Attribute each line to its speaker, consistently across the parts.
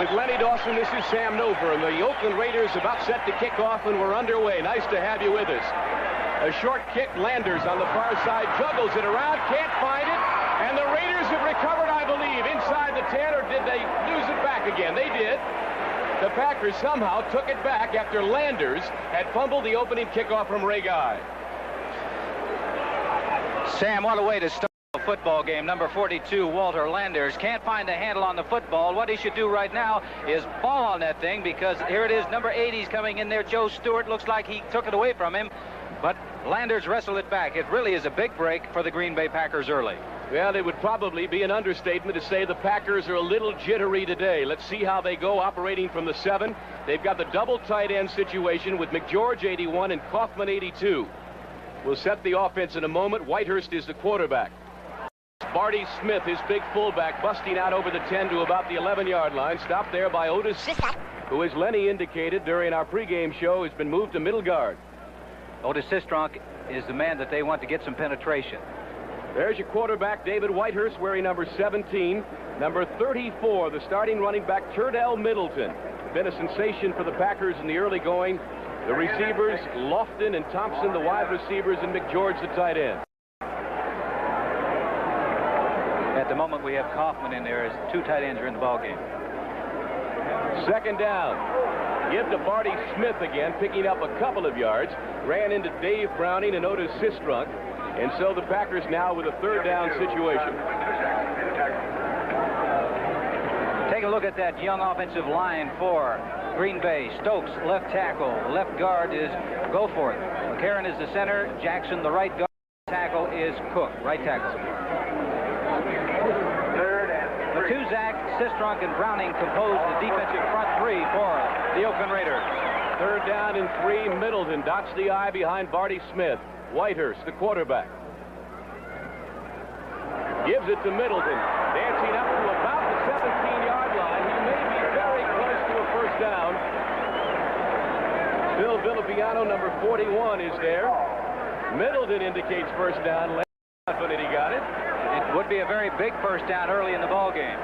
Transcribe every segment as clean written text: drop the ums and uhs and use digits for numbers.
Speaker 1: With Lenny Dawson, this is Sam Nover, and the Oakland Raiders about set to kick off, and we're underway. Nice to have you with us. A short kick, Landers on the far side, juggles it around, can't find it, and the Raiders have recovered, I believe, inside the 10, or did they lose it back again? They did. The Packers somehow took it back after Landers had fumbled the opening kickoff from Ray Guy.
Speaker 2: Sam, what a way to start a football game. Number 42, Walter Landers, can't find a handle on the football. What he should do right now is fall on that thing, because here it is, number 80's coming in there. Joe Stewart looks like he took it away from him, but Landers wrestled it back. It really is a big break for the Green Bay Packers early.
Speaker 1: Well, it would probably be an understatement to say the Packers are a little jittery today. Let's see how they go operating from the 7. They've got the double tight end situation with McGeorge 81 and Kaufman 82. We'll set the offense in a moment. Whitehurst is the quarterback. Barty Smith, his big fullback, busting out over the 10 to about the 11-yard line. Stopped there by Otis, who, as Lenny indicated during our pregame show, has been moved to middle guard.
Speaker 2: Otis Sistrunk is the man that they want to get some penetration.
Speaker 1: There's your quarterback, David Whitehurst, wearing number 17. Number 34, the starting running back, Turdell Middleton. Been a sensation for the Packers in the early going. The receivers, Lofton and Thompson, the wide receivers, and McGeorge, the tight end.
Speaker 2: At the moment, we have Kaufman in there as 2 tight ends are in the ballgame.
Speaker 1: Second down. Give to Barty Smith again, picking up a couple of yards. Ran into Dave Browning and Otis Sistrunk. And so the Packers now with a third down situation.
Speaker 2: Take a look at that young offensive line for Green Bay. Stokes, left tackle. Left guard is Goforth. McCarron is the center. Jackson, the right guard. Tackle is Cook, right tackle. Matuzak, Sistrunk, and Browning compose the defensive front 3 for the Oakland Raiders.
Speaker 1: Third down and 3. Middleton dots the I behind Barty Smith. Whitehurst, the quarterback. Gives it to Middleton. Dancing up to about the 17-yard line. He may be very close to a first down. Bill Villapiano, number 41, is there. Middleton indicates first down. Less confident he got it.
Speaker 2: It would be a very big first down early in the ball game.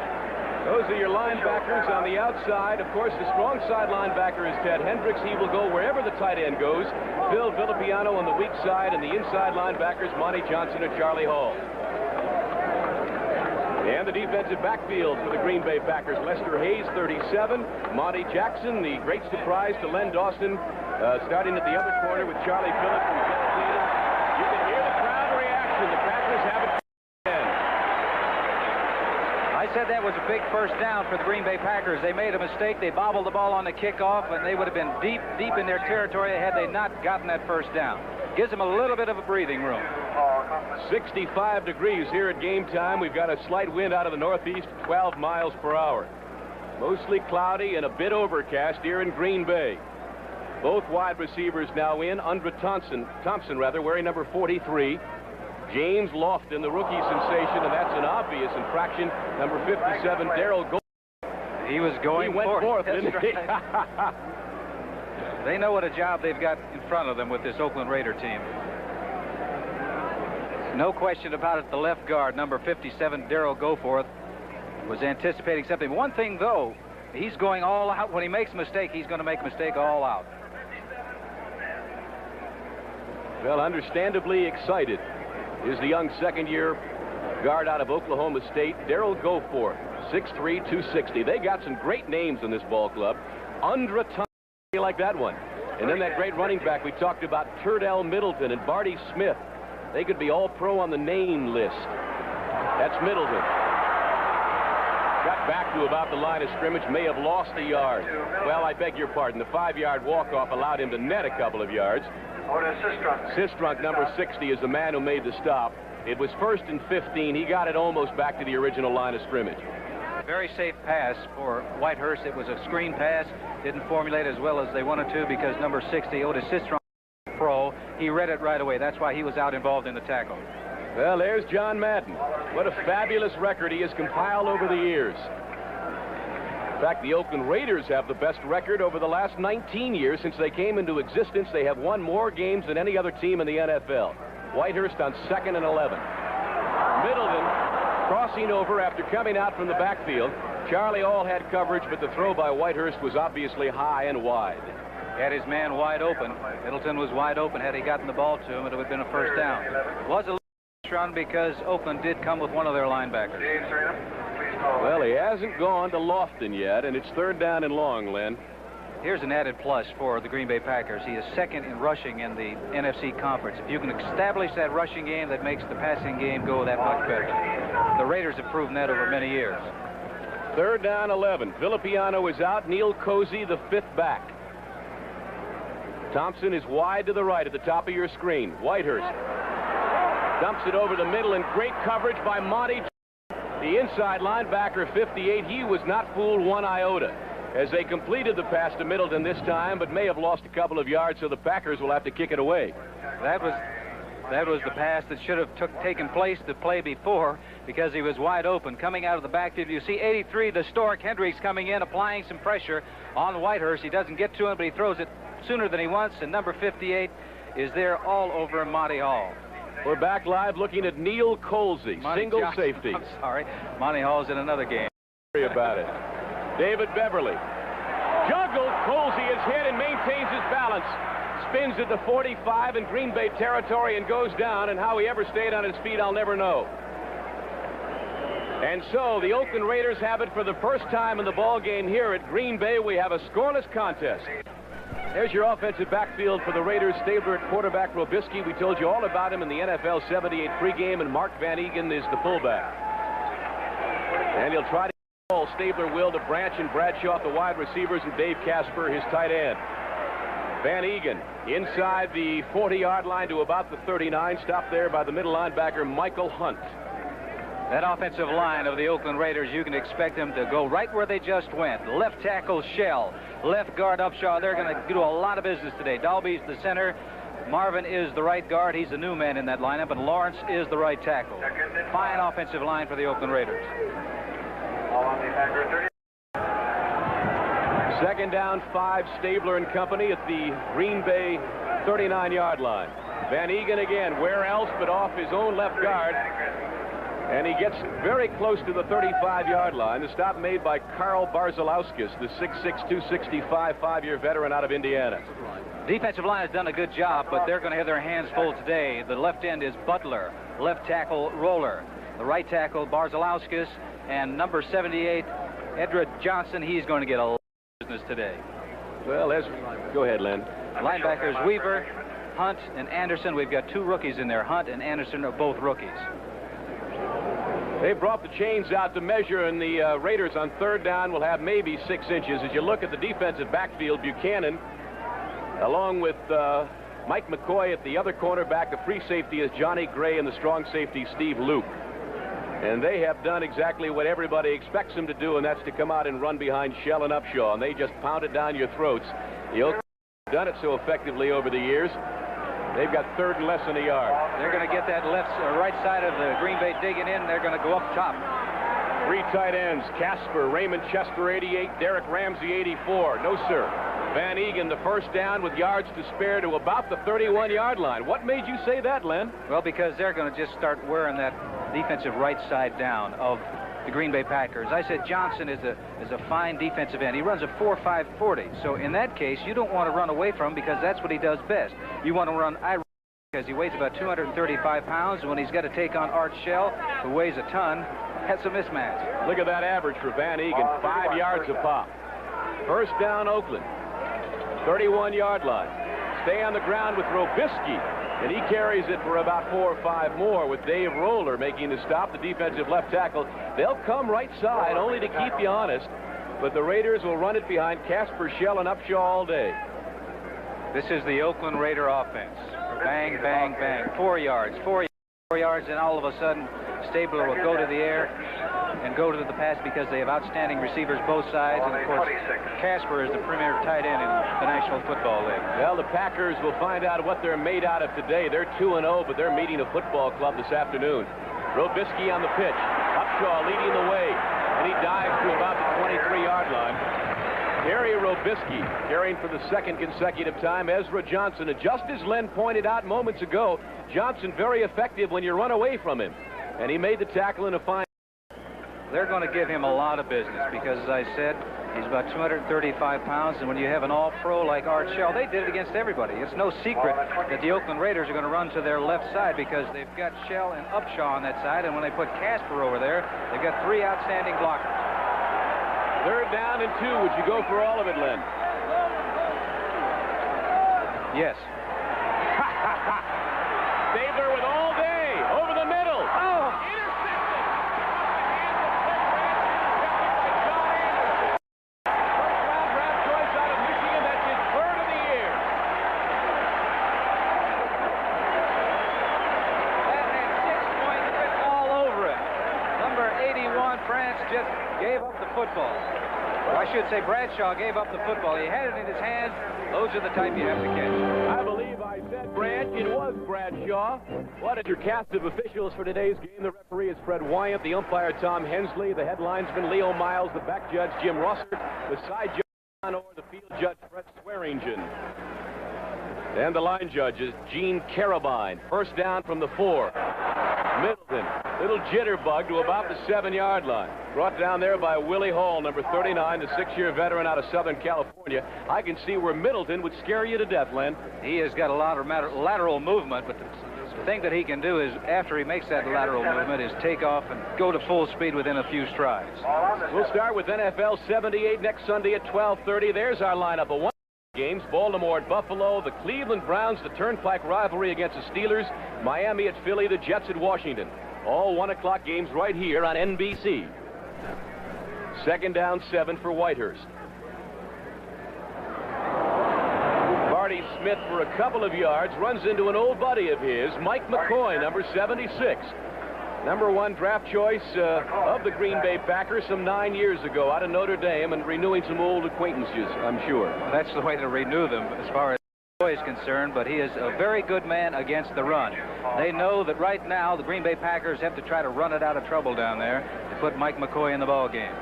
Speaker 1: Those are your linebackers on the outside. Of course, the strong side linebacker is Ted Hendricks. He will go wherever the tight end goes. Bill Villapiano on the weak side, and the inside linebackers, Monty Johnson and Charlie Hall. And the defensive backfield for the Green Bay Packers. Lester Hayes, 37. Monty Jackson, the great surprise to Len Dawson, starting at the other corner with Charlie Phillips and Jeff Taylor. You can hear the crowd reaction. The Packers have it.
Speaker 2: I said that was a big first down for the Green Bay Packers. They made a mistake. They bobbled the ball on the kickoff, and they would have been deep in their territory had they not gotten that first down. Gives them a little bit of a breathing room.
Speaker 1: 65 degrees here at game time. We've got a slight wind out of the northeast, 12 miles per hour. Mostly cloudy and a bit overcast here in Green Bay. Both wide receivers now in. Undra Thompson, wearing number 43. James Lofton, the rookie sensation, and that's an obvious infraction. Number 57, Darrell Gold.
Speaker 2: He was going
Speaker 1: forth, didn't he?
Speaker 2: They know what a job they've got in front of them with this Oakland Raider team. No question about it, the left guard, number 57, Darrell Goforth, was anticipating something. One thing, though, he's going all out. When he makes a mistake, he's going to make a mistake all out.
Speaker 1: Well, understandably excited is the young second-year guard out of Oklahoma State, Darrell Goforth, 6'3", 260. They got some great names in this ball club. Undra Thompson, like that one. And then that great running back we talked about, Turdell Middleton and Barty Smith. They could be all pro on the name list. That's Middleton. Got back to about the line of scrimmage, may have lost a yard. Well, I beg your pardon. The 5-yard walk-off allowed him to net a couple of yards. Sistrunk, number 60, is the man who made the stop. It was 1st and 15. He got it almost back to the original line of scrimmage.
Speaker 2: Very safe pass for Whitehurst. It was a screen pass. Didn't formulate as well as they wanted to because number 60, Otis Sistrunk, pro. He read it right away. That's why he was out involved in the tackle.
Speaker 1: Well, there's John Madden. What a fabulous record he has compiled over the years. In fact, the Oakland Raiders have the best record over the last 19 years. Since they came into existence, they have won more games than any other team in the NFL. Whitehurst on 2nd and 11. Middleton crossing over after coming out from the backfield. Charlie all had coverage, but the throw by Whitehurst was obviously high and wide.
Speaker 2: Had his man wide open. Middleton was wide open. Had he gotten the ball to him, it would have been a first down. It was a little run because Oakland did come with one of their linebackers.
Speaker 1: Well, he hasn't gone to Lofton yet, and it's third down and long, Len.
Speaker 2: Here's an added plus for the Green Bay Packers. He is second in rushing in the NFC Conference. If you can establish that rushing game, that makes the passing game go that much better. The Raiders have proven that over many years.
Speaker 1: Third down, 11. Villapiano is out. Neil Cozy, the fifth back. Thompson is wide to the right at the top of your screen. Whitehurst dumps it over the middle, and great coverage by Monty. The inside linebacker, 58. He was not fooled one iota as they completed the pass to Middleton this time, but may have lost a couple of yards, so the Packers will have to kick it away.
Speaker 2: That was the pass that should have taken place the play before, because he was wide open. Coming out of the backfield, you see 83, the Stork. Hendricks coming in, applying some pressure on Whitehurst. He doesn't get to him, but he throws it sooner than he wants, and number 58 is there all over Monty Hall.
Speaker 1: We're back live looking at Neil Colsey, single safety.
Speaker 2: I'm sorry, Monty Hall's in another game.
Speaker 1: Sorry about it. David Beverly juggled. Colsey is hit and maintains his balance. Spins at the 45 in Green Bay territory and goes down, and how he ever stayed on his feet, I'll never know. And so the Oakland Raiders have it for the first time in the ball game here at Green Bay. We have a scoreless contest. There's your offensive backfield for the Raiders. Stabler at quarterback, Robisky. We told you all about him in the NFL 78 pregame, and Mark Van Eegen is the fullback. And he'll try to ball. Stabler will to Branch and Bradshaw, the wide receivers, and Dave Casper, his tight end. Van Eegen inside the 40-yard line to about the 39, stopped there by the middle linebacker, Michael Hunt.
Speaker 2: That offensive line of the Oakland Raiders, you can expect them to go right where they just went. Left tackle, Shell. Left guard, Upshaw. They're going to do a lot of business today. Dalby's the center. Marvin is the right guard. He's the new man in that lineup, and Lawrence is the right tackle. Fine offensive line for the Oakland Raiders.
Speaker 1: Second down, 5, Stabler and company at the Green Bay 39-yard line. Van Eegen again, where else but off his own left guard. And he gets very close to the 35-yard line. The stop made by Carl Barzalowskis, the 6'6", 265, 5-year veteran out of Indiana.
Speaker 2: Defensive line has done a good job, but they're going to have their hands full today. The left end is Butler, left tackle Roller, the right tackle Barzalowskis, and number 78, Edred Johnson. He's going to get a lot of business today.
Speaker 1: Well, go ahead, Len.
Speaker 2: Linebackers Weaver, Hunt, and Anderson. We've got 2 rookies in there. Hunt and Anderson are both rookies.
Speaker 1: They brought the chains out to measure, and the Raiders on third down will have maybe 6 inches. As you look at the defensive backfield, Buchanan, along with Mike McCoy at the other cornerback. The free safety is Johnny Gray, and the strong safety, Steve Luke. And they have done exactly what everybody expects them to do, and that's to come out and run behind Shell and Upshaw, and they just pound it down your throats. The Oakland have done it so effectively over the years. They've got third and less than a yard.
Speaker 2: They're going to get that right side of the Green Bay digging in. They're going to go up top.
Speaker 1: 3 tight ends, Casper, Raymond Chester, 88, Derek Ramsey, 84. No, sir. Van Eegen, the first down with yards to spare to about the 31-yard line. What made you say that, Len?
Speaker 2: Well, because they're going to just start wearing that defensive right side down of the Green Bay Packers. I said Johnson is a fine defensive end. He runs a 4.5 40. So in that case, you don't want to run away from him because that's what he does best. You want to run because he weighs about 235 pounds, and when he's got to take on Art Shell, who weighs a ton, that's a mismatch.
Speaker 1: Look at that average for Van Eegen, 5 yards a pop. First down, Oakland. 31-yard line. Stay on the ground with Robisky, and he carries it for about 4 or 5 more with Dave Roller making the stop, the defensive left tackle. They'll come right side only to keep you honest, but the Raiders will run it behind Casper, Shell, and Upshaw all day.
Speaker 2: This is the Oakland Raider offense. Bang, bang, bang. 4 yards, 4 yards, and all of a sudden Stabler will go to the air and go to the pass because they have outstanding receivers both sides. And, of course, Casper is the premier tight end in the National Football League.
Speaker 1: Well, the Packers will find out what they're made out of today. They're 2-0, but they're meeting a football club this afternoon. Robisky on the pitch. Upshaw leading the way, and he dives to about the 23-yard line. Gary Robisky carrying for the second consecutive time. Ezra Johnson, and just as Len pointed out moments ago, Johnson very effective when you run away from him. And he made the tackle in a fine.
Speaker 2: they're going to give him a lot of business because, as I said, he's about 235 pounds, and when you have an all-pro like Art Shell, they did it against everybody. It's no secret that the Oakland Raiders are going to run to their left side because they've got Shell and Upshaw on that side, and when they put Casper over there, they've got 3 outstanding blockers.
Speaker 1: Third down and 2. Would you go for all of it, Len?
Speaker 2: Yes.
Speaker 1: Stabler with all day. Over the middle.
Speaker 2: Oh!
Speaker 1: Intercepted. First-round draft choice out of Michigan. That's his 3rd of the year.
Speaker 2: That had 6 points written all over it. Number 81, France, just gave up the football. Or I should say Bradshaw gave up the football. He had it in his hands. Those are the type you have to catch.
Speaker 1: I believe I said Branch. It was Bradshaw. What is your cast of officials for today's game? The referee is Fred Wyant, the umpire Tom Hensley, the headlinesman Leo Miles, the back judge Jim Rosser, the side judge John Orr, the field judge Fred Swearingen. And the line judges Gene Carabine. First down from the 4. Middleton, little jitterbug to about the 7-yard line. Brought down there by Willie Hall, number 39, the 6-year veteran out of Southern California. I can see where Middleton would scare you to death, Len.
Speaker 2: He has got a lot of lateral movement, but the thing that he can do is, after he makes that lateral movement, is take off and go to full speed within a few strides.
Speaker 1: We'll start with NFL 78 next Sunday at 12:30. There's our lineup. A 1 games, Baltimore at Buffalo, the Cleveland Browns, the Turnpike rivalry against the Steelers, Miami at Philly, the Jets at Washington. All 1 o'clock games right here on NBC. Second down 7 for Whitehurst. Marty Smith for a couple of yards runs into an old buddy of his, Mike McCoy, number 76. Number 1 draft choice of the Green Bay Packers some 9 years ago out of Notre Dame, and renewing some old acquaintances, I'm sure.
Speaker 2: That's the way to renew them as far as McCoy is concerned, but he is a very good man against the run. They know that right now the Green Bay Packers have to try to run it out of trouble down there to put Mike McCoy in the ball game.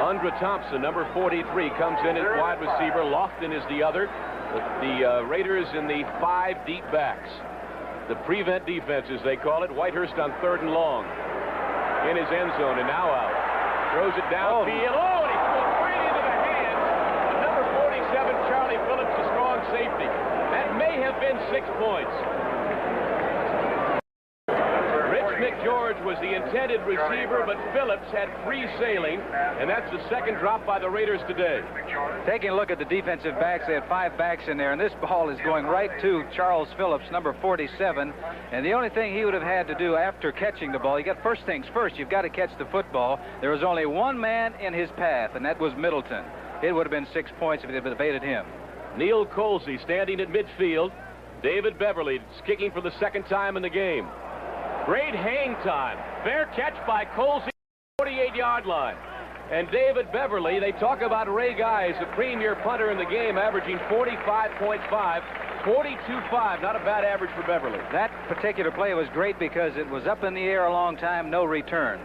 Speaker 1: Undra Thompson, number 43, comes in as wide receiver. Lofton is the other. The Raiders in the 5 deep backs. The prevent defense, as they call it. Whitehurst on 3rd and long. In his end zone and now out. Throws it downfield. Oh, and he threw it right into the hands of number 47, Charlie Phillips, the strong safety. That may have been 6 points. McGeorge was the intended receiver, but Phillips had free sailing, and that's the 2nd drop by the Raiders today.
Speaker 2: Taking a look at the defensive backs, they had 5 backs in there, and this ball is going right to Charles Phillips, number 47, and the only thing he would have had to do after catching the ball, you got first things first, you've got to catch the football. There was only one man in his path, and that was Middleton. It would have been 6 points if it had evaded him.
Speaker 1: Neil Colsey standing at midfield. David Beverly kicking for the 2nd time in the game. Great hang time. Fair catch by Colsey, 48-yard line. And David Beverly, they talk about Ray Guy as the premier punter in the game, averaging 45.5, 42.5. Not a bad average for Beverly.
Speaker 2: That particular play was great because it was up in the air a long time, no return.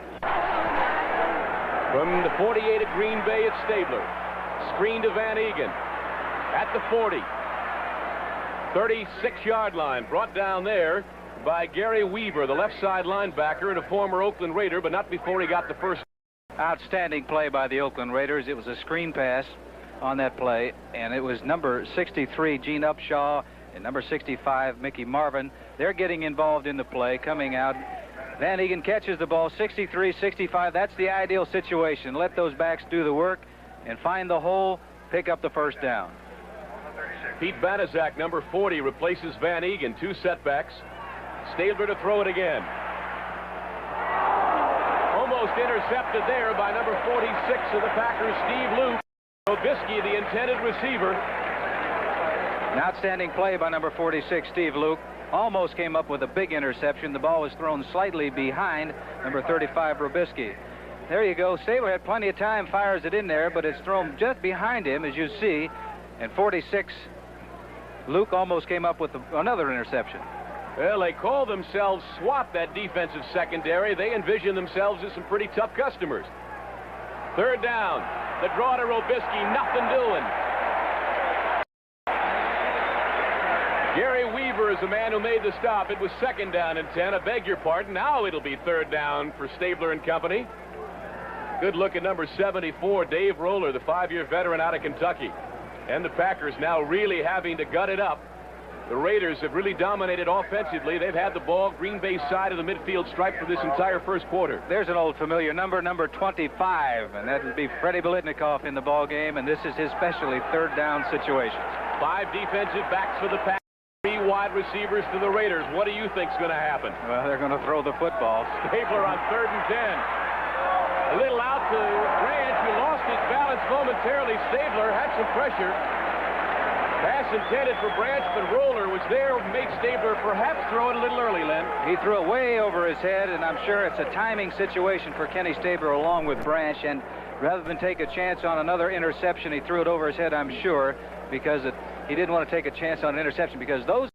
Speaker 1: From the 48 at Green Bay, it's Stabler. Screen to Van Egan. At the 40. 36-yard line. Brought down there by Gary Weaver, the left side linebacker and a former Oakland Raider, but not before he got the first.
Speaker 2: Outstanding play by the Oakland Raiders. It was a screen pass on that play, and it was number 63, Gene Upshaw, and number 65, Mickey Marvin. They're getting involved in the play, coming out. Van Egan catches the ball, 63, 65. That's the ideal situation. Let those backs do the work and find the hole, pick up the first down.
Speaker 1: Pete Banaszak, number 40, replaces Van Egan. 2 setbacks. Stabler to throw it again. Almost intercepted there by number 46 of the Packers, Steve Luke. Robisky, the intended receiver.
Speaker 2: An outstanding play by number 46, Steve Luke. Almost came up with a big interception. The ball was thrown slightly behind number 35, Robisky. There you go. Stabler had plenty of time, fires it in there, but it's thrown just behind him, as you see. And 46, Luke almost came up with another interception.
Speaker 1: Well, they call themselves SWAT, that defensive secondary. They envision themselves as some pretty tough customers. 3rd down. The draw to Robisky, nothing doing. Gary Weaver is the man who made the stop. It was 2nd down and 10. I beg your pardon. Now it'll be 3rd down for Stabler and company. Good look at number 74, Dave Roller, the 5-year veteran out of Kentucky. And the Packers now really having to gut it up. The Raiders have really dominated offensively. They've had the ball Green Bay's side of the midfield stripe for this entire first quarter.
Speaker 2: There's an old familiar number 25, and that would be Freddie Biletnikoff in the ball game, and this is his specialty, third down situations.
Speaker 1: 5 defensive backs for the Packers. 3 wide receivers to the Raiders. What do you think's going to happen?
Speaker 2: Well, they're going to throw the football.
Speaker 1: Stabler on 3rd and 10. A little out to Branch, who lost his balance momentarily. Stabler had some pressure. Pass intended for Branch, but Roller was there, made Stabler perhaps throw it a little early, Len.
Speaker 2: He threw it way over his head, and I'm sure it's a timing situation for Kenny Stabler along with Branch, and rather than take a chance on another interception, he threw it over his head, I'm sure, because he didn't want to take a chance on an interception, because the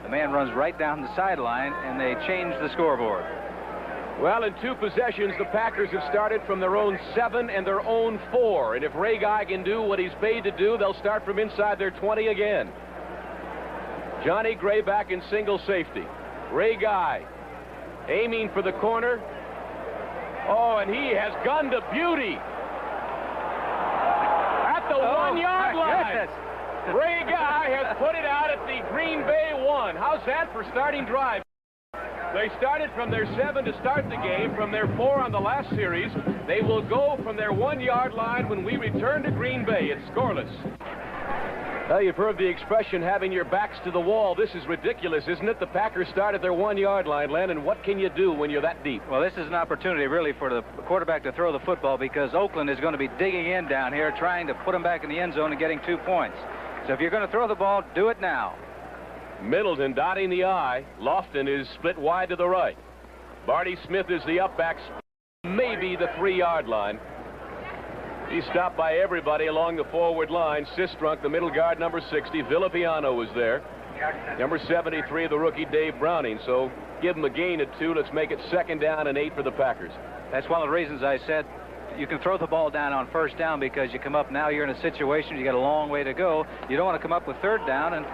Speaker 2: man runs right down the sideline, and they change the scoreboard.
Speaker 1: Well, in 2 possessions, the Packers have started from their own 7 and their own 4. And if Ray Guy can do what he's paid to do, they'll start from inside their 20 again. Johnny Gray back in single safety. Ray Guy aiming for the corner. Oh, and he has gone to beauty. At the 1-yard line. Ray Guy has put it out at the Green Bay 1. How's that for starting drive? They started from their 7 to start the game, from their 4 on the last series. They will go from their 1-yard line when we return to Green Bay. It's scoreless. Well, you've heard the expression, having your backs to the wall. This is ridiculous, isn't it? The Packers start at their 1-yard line, Len, and what can you do when you're that deep?
Speaker 2: Well, this is an opportunity, really, for the quarterback to throw the football, because Oakland is going to be digging in down here, trying to put them back in the end zone and getting 2 points. So if you're going to throw the ball, do it now.
Speaker 1: Middleton dotting the I. Lofton is split wide to the right. Barty Smith is the up back, maybe the 3-yard line. He's stopped by everybody along the forward line. Sistrunk, the middle guard, number 60. Villapiano was there. Number 73, the rookie Dave Browning. So give him a gain at 2. Let's make it 2nd down and 8 for the Packers.
Speaker 2: That's one of the reasons I said you can throw the ball down on 1st down, because you come up now, you're in a situation, you got a long way to go. You don't want to come up with 3rd down and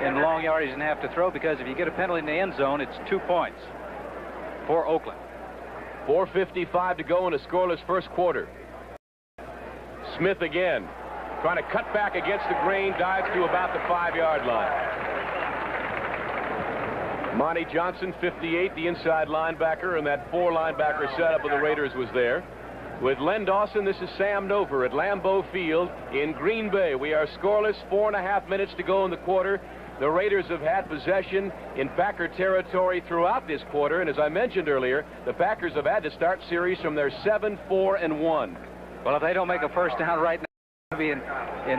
Speaker 2: in long yardage and have to throw, because if you get a penalty in the end zone, it's 2 points for Oakland.
Speaker 1: 4:55 to go in a scoreless first quarter. Smith again, trying to cut back against the grain, dives to about the 5-yard line. Monty Johnson, 58, the inside linebacker, and that 4 linebacker setup of the Raiders was there. With Len Dawson, this is Sam Nover at Lambeau Field in Green Bay. We are scoreless, 4.5 minutes to go in the quarter. The Raiders have had possession in Packer territory throughout this quarter, and as I mentioned earlier, the Packers have had to start series from their 7, 4, and 1.
Speaker 2: Well, if they don't make a 1st down right now, they'll be in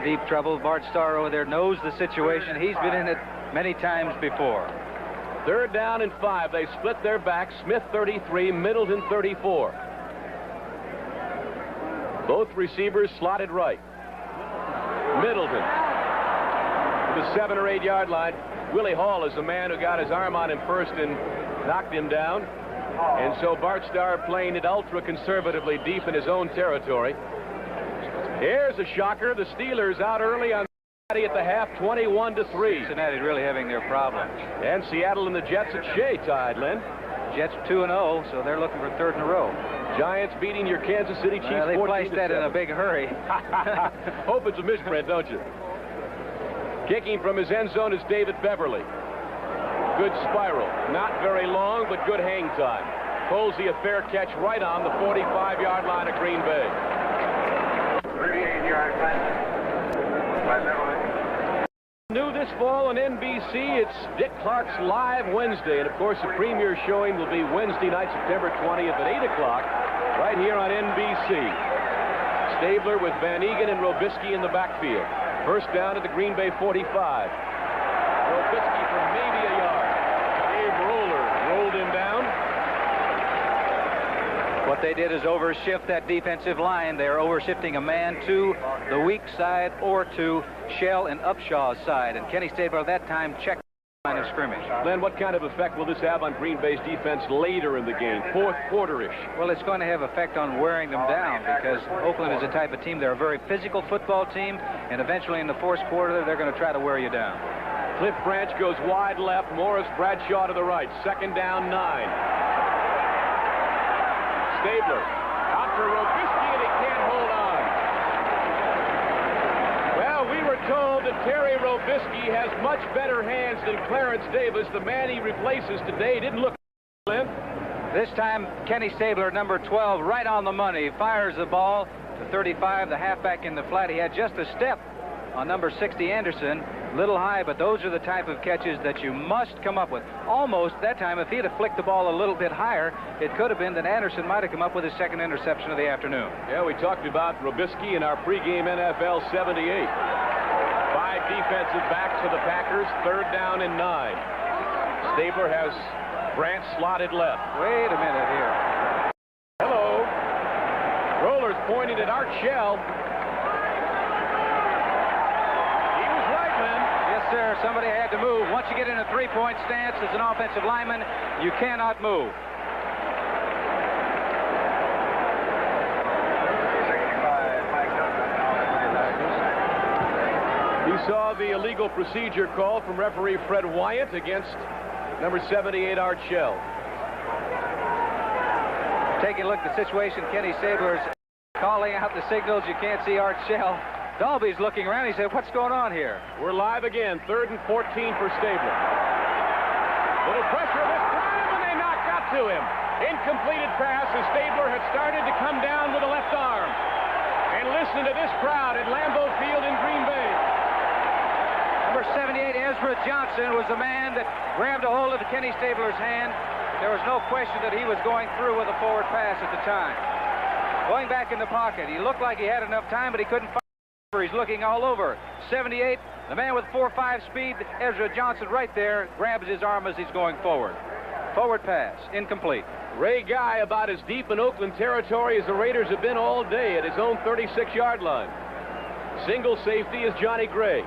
Speaker 2: deep trouble. Bart Starr over there knows the situation. He's been in it many times before.
Speaker 1: 3rd down and 5. They split their backs. Smith 33, Middleton 34. Both receivers slotted right. Middleton to the 7 or 8 yard line. Willie Hall is the man who got his arm on him first and knocked him down. And so Bart Starr playing it ultra conservatively deep in his own territory. Here's a shocker. The Steelers out early on Cincinnati at the half, 21-3.
Speaker 2: Cincinnati really having their problems.
Speaker 1: And Seattle and the Jets at Shea tied, Len.
Speaker 2: Jets 2-0, so they're looking for 3rd in a row.
Speaker 1: Giants beating your Kansas City Chiefs 14-7.
Speaker 2: They placed that in a big hurry.
Speaker 1: Hope it's a misprint, don't you? Kicking from his end zone is David Beverly. Good spiral. Not very long, but good hang time. Posey a fair catch right on the 45-yard line of Green Bay.
Speaker 3: 38-yard line.
Speaker 1: New this fall on NBC, it's Dick Clark's Live Wednesday. And, of course, the premiere showing will be Wednesday night, September 20th at 8 o'clock, right here on NBC. Stabler with Van Egan and Robisky in the backfield. 1st down at the Green Bay 45. Robisky for maybe a yard. Dave Roller rolled him down.
Speaker 2: What they did is overshift that defensive line. They are overshifting a man to the weak side or to Shell and Upshaw's side. And Kenny Stabler at that time checked the line of scrimmage.
Speaker 1: Len, what kind of effect will this have on Green Bay's defense later in the game, 4th quarter-ish?
Speaker 2: Well, it's going to have effect on wearing them down, because Oakland is a type of team. They're a very physical football team, and eventually in the 4th quarter, they're going to try to wear you down.
Speaker 1: Cliff Branch goes wide left. Morris Bradshaw to the right. 2nd down, 9. Stabler out for Robisky, and told that Terry Robisky has much better hands than Clarence Davis. The man he replaces today didn't look.
Speaker 2: This time, Kenny Stabler, number 12, right on the money, fires the ball to 35, the halfback in the flat. He had just a step on number 60, Anderson. Little high, but those are the type of catches that you must come up with. Almost that time, if he'd have flicked the ball a little bit higher, it could have been that Anderson might have come up with his second interception of the afternoon.
Speaker 1: Yeah, we talked about Robisky in our pregame NFL 78. 5 defensive backs for the Packers, 3rd down and 9. Stabler has Branch slotted left.
Speaker 2: Wait a minute here.
Speaker 1: Hello. Rollers pointing at Art Shell.
Speaker 2: Sir, somebody had to move. Once you get in a 3-point stance as an offensive lineman, you cannot move.
Speaker 1: You saw the illegal procedure call from referee Fred Wyatt against number 78, Art Shell.
Speaker 2: Taking a look at the situation, Kenny Stabler's calling out the signals. You can't see Art Shell. Dalby's looking around. He said, what's going on here?
Speaker 1: We're live again. 3rd and 14 for Stabler. Little pressure this time, and they knocked out to him. Incompleted pass as Stabler had started to come down with the left arm. And listen to this crowd at Lambeau Field in Green Bay.
Speaker 2: Number 78, Ezra Johnson, was the man that grabbed a hold of Kenny Stabler's hand. There was no question that he was going through with a forward pass at the time. Going back in the pocket, he looked like he had enough time, but he couldn't find. He's looking all over. 78, the man with 4.5 speed, Ezra Johnson, right there, grabs his arm as he's going forward. Forward pass, incomplete.
Speaker 1: Ray Guy about as deep in Oakland territory as the Raiders have been all day at his own 36-yard line. Single safety is Johnny Gray.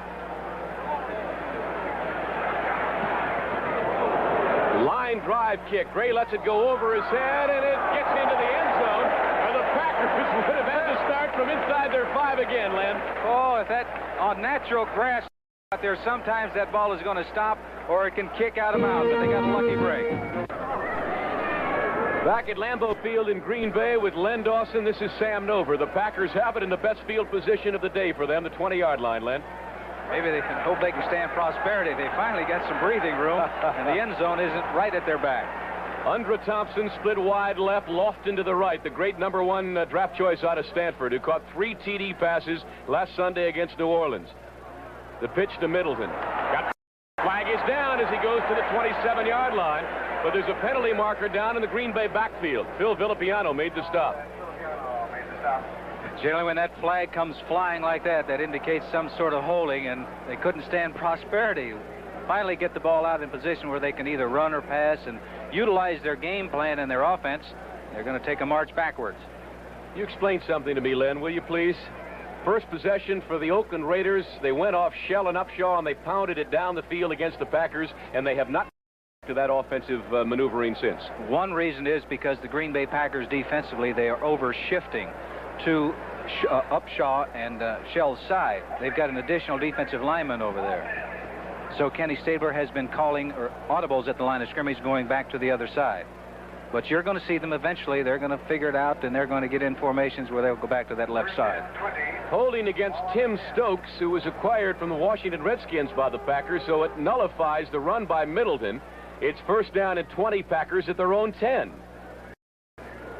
Speaker 1: Line drive kick. Gray lets it go over his head, and it gets into the end zone. And the Packers would have had to start from inside their 5 again, Len.
Speaker 2: Oh, if that on natural grass out there, sometimes that ball is going to stop or it can kick out of bounds, but they got a lucky break.
Speaker 1: Back at Lambeau Field in Green Bay with Len Dawson, this is Sam Nover. The Packers have it in the best field position of the day for them, the 20-yard line, Len.
Speaker 2: Maybe they can hope they can stand prosperity. They finally got some breathing room, and the end zone isn't right at their back.
Speaker 1: Undra Thompson split wide left, Lofton to the right. The great number 1 draft choice out of Stanford, who caught 3 TD passes last Sunday against New Orleans. The pitch to Middleton. Flag is down as he goes to the 27-yard line, but there's a penalty marker down in the Green Bay backfield. Phil Villapiano made the stop.
Speaker 2: Generally, when that flag comes flying like that, that indicates some sort of holding, and they couldn't stand prosperity. Finally get the ball out in position where they can either run or pass and utilize their game plan and their offense. They're going to take a march backwards.
Speaker 1: You explain something to me, Len, will you please? First possession for the Oakland Raiders. They went off Shell and Upshaw, and they pounded it down the field against the Packers, and they have not to that offensive maneuvering since.
Speaker 2: One reason is because the Green Bay Packers defensively, they are over-shifting to Upshaw and Shell's side. They've got an additional defensive lineman over there. So Kenny Stabler has been calling audibles at the line of scrimmage going back to the other side. But you're going to see them eventually. They're going to figure it out, and they're going to get in formations where they'll go back to that left side.
Speaker 1: Holding against Tim Stokes, who was acquired from the Washington Redskins by the Packers, so it nullifies the run by Middleton. It's 1st down and 20, Packers at their own 10.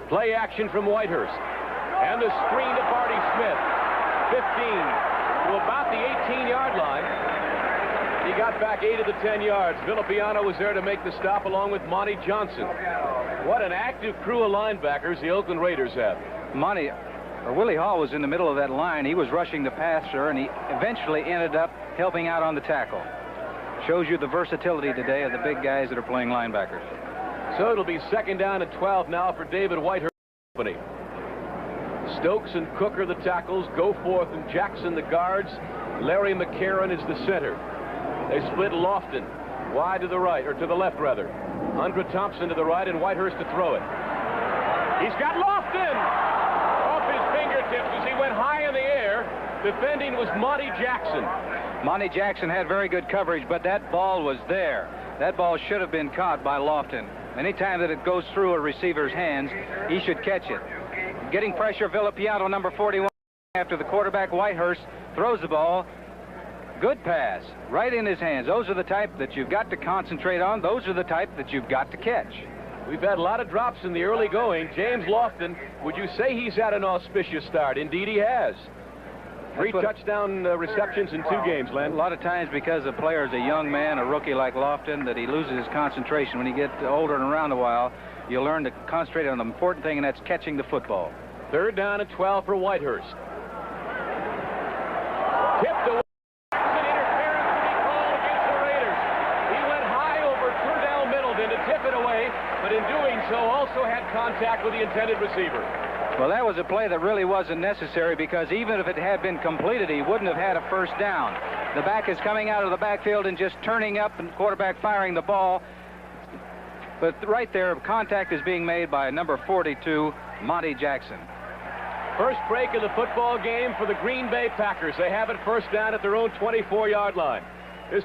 Speaker 1: Play action from Whitehurst. And the screen to Barty Smith. 15 to about the 18-yard line. He got back 8 of the 10 yards. Villapiano was there to make the stop along with Monty Johnson. What an active crew of linebackers the Oakland Raiders have.
Speaker 2: Willie Hall was in the middle of that line. He was rushing the passer, and he eventually ended up helping out on the tackle. Shows you the versatility today of the big guys that are playing linebackers.
Speaker 1: So it'll be 2nd down and 12 now for David Whitehurst company. Stokes and Cook are the tackles. Goforth and Jackson the guards. Larry McCarron is the center. They split Lofton wide to the right, or to the left rather. Undra Thompson to the right and Whitehurst to throw it. He's got Lofton off his fingertips as he went high in the air. Defending was Monty Jackson.
Speaker 2: Monty Jackson had very good coverage, but that ball was there. That ball should have been caught by Lofton. Anytime that it goes through a receiver's hands, he should catch it. Getting pressure, Villapiano, number 41, after the quarterback, Whitehurst, throws the ball. good pass right in his hands. Those are the type that you've got to concentrate on. Those are the type that you've got to catch.
Speaker 1: We've had a lot of drops in the early going. James Lofton, would you say he's had an auspicious start? Indeed, he has. 3 touchdown receptions in 2 games, Len.
Speaker 2: A lot of times because a player is a young man, a rookie like Lofton, that he loses his concentration. When you get older and around a while, you learn to concentrate on the important thing, and that's catching the football.
Speaker 1: 3rd down and 12 for Whitehurst. Tipped away. An interference to be called against the Raiders. He went high over Cordell Middleton to tip it away, but in doing so also had contact with the intended receiver.
Speaker 2: Well, that was a play that really wasn't necessary, because even if it had been completed, he wouldn't have had a first down. The back is coming out of the backfield and just turning up, and quarterback firing the ball. But right there, contact is being made by number 42, Monty Jackson.
Speaker 1: First break of the football game for the Green Bay Packers. They have it first down at their own 24-yard line. This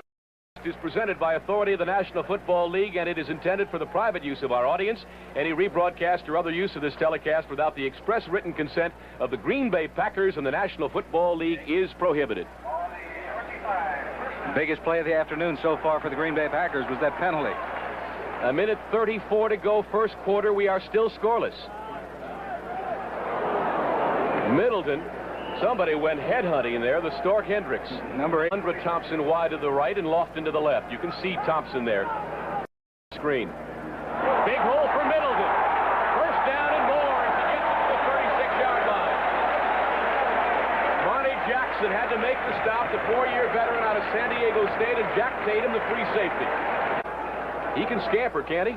Speaker 1: is presented by authority of the National Football League, and it is intended for the private use of our audience. Any rebroadcast or other use of this telecast without the express written consent of the Green Bay Packers and the National Football League is prohibited.
Speaker 2: The biggest play of the afternoon so far for the Green Bay Packers was that penalty.
Speaker 1: 1:34 to go, first quarter. We are still scoreless. Middleton. Somebody went headhunting there. The Stork Hendricks.
Speaker 2: Number 8.
Speaker 1: Andra Thompson wide to the right and Lofton to the left. You can see Thompson there. Screen. Big hole for Middleton. First down and more as he gets to the 36-yard line. Monty Jackson had to make the stop. The 4-year veteran out of San Diego State, and Jack Tatum, the free safety. He can scamper, can't he?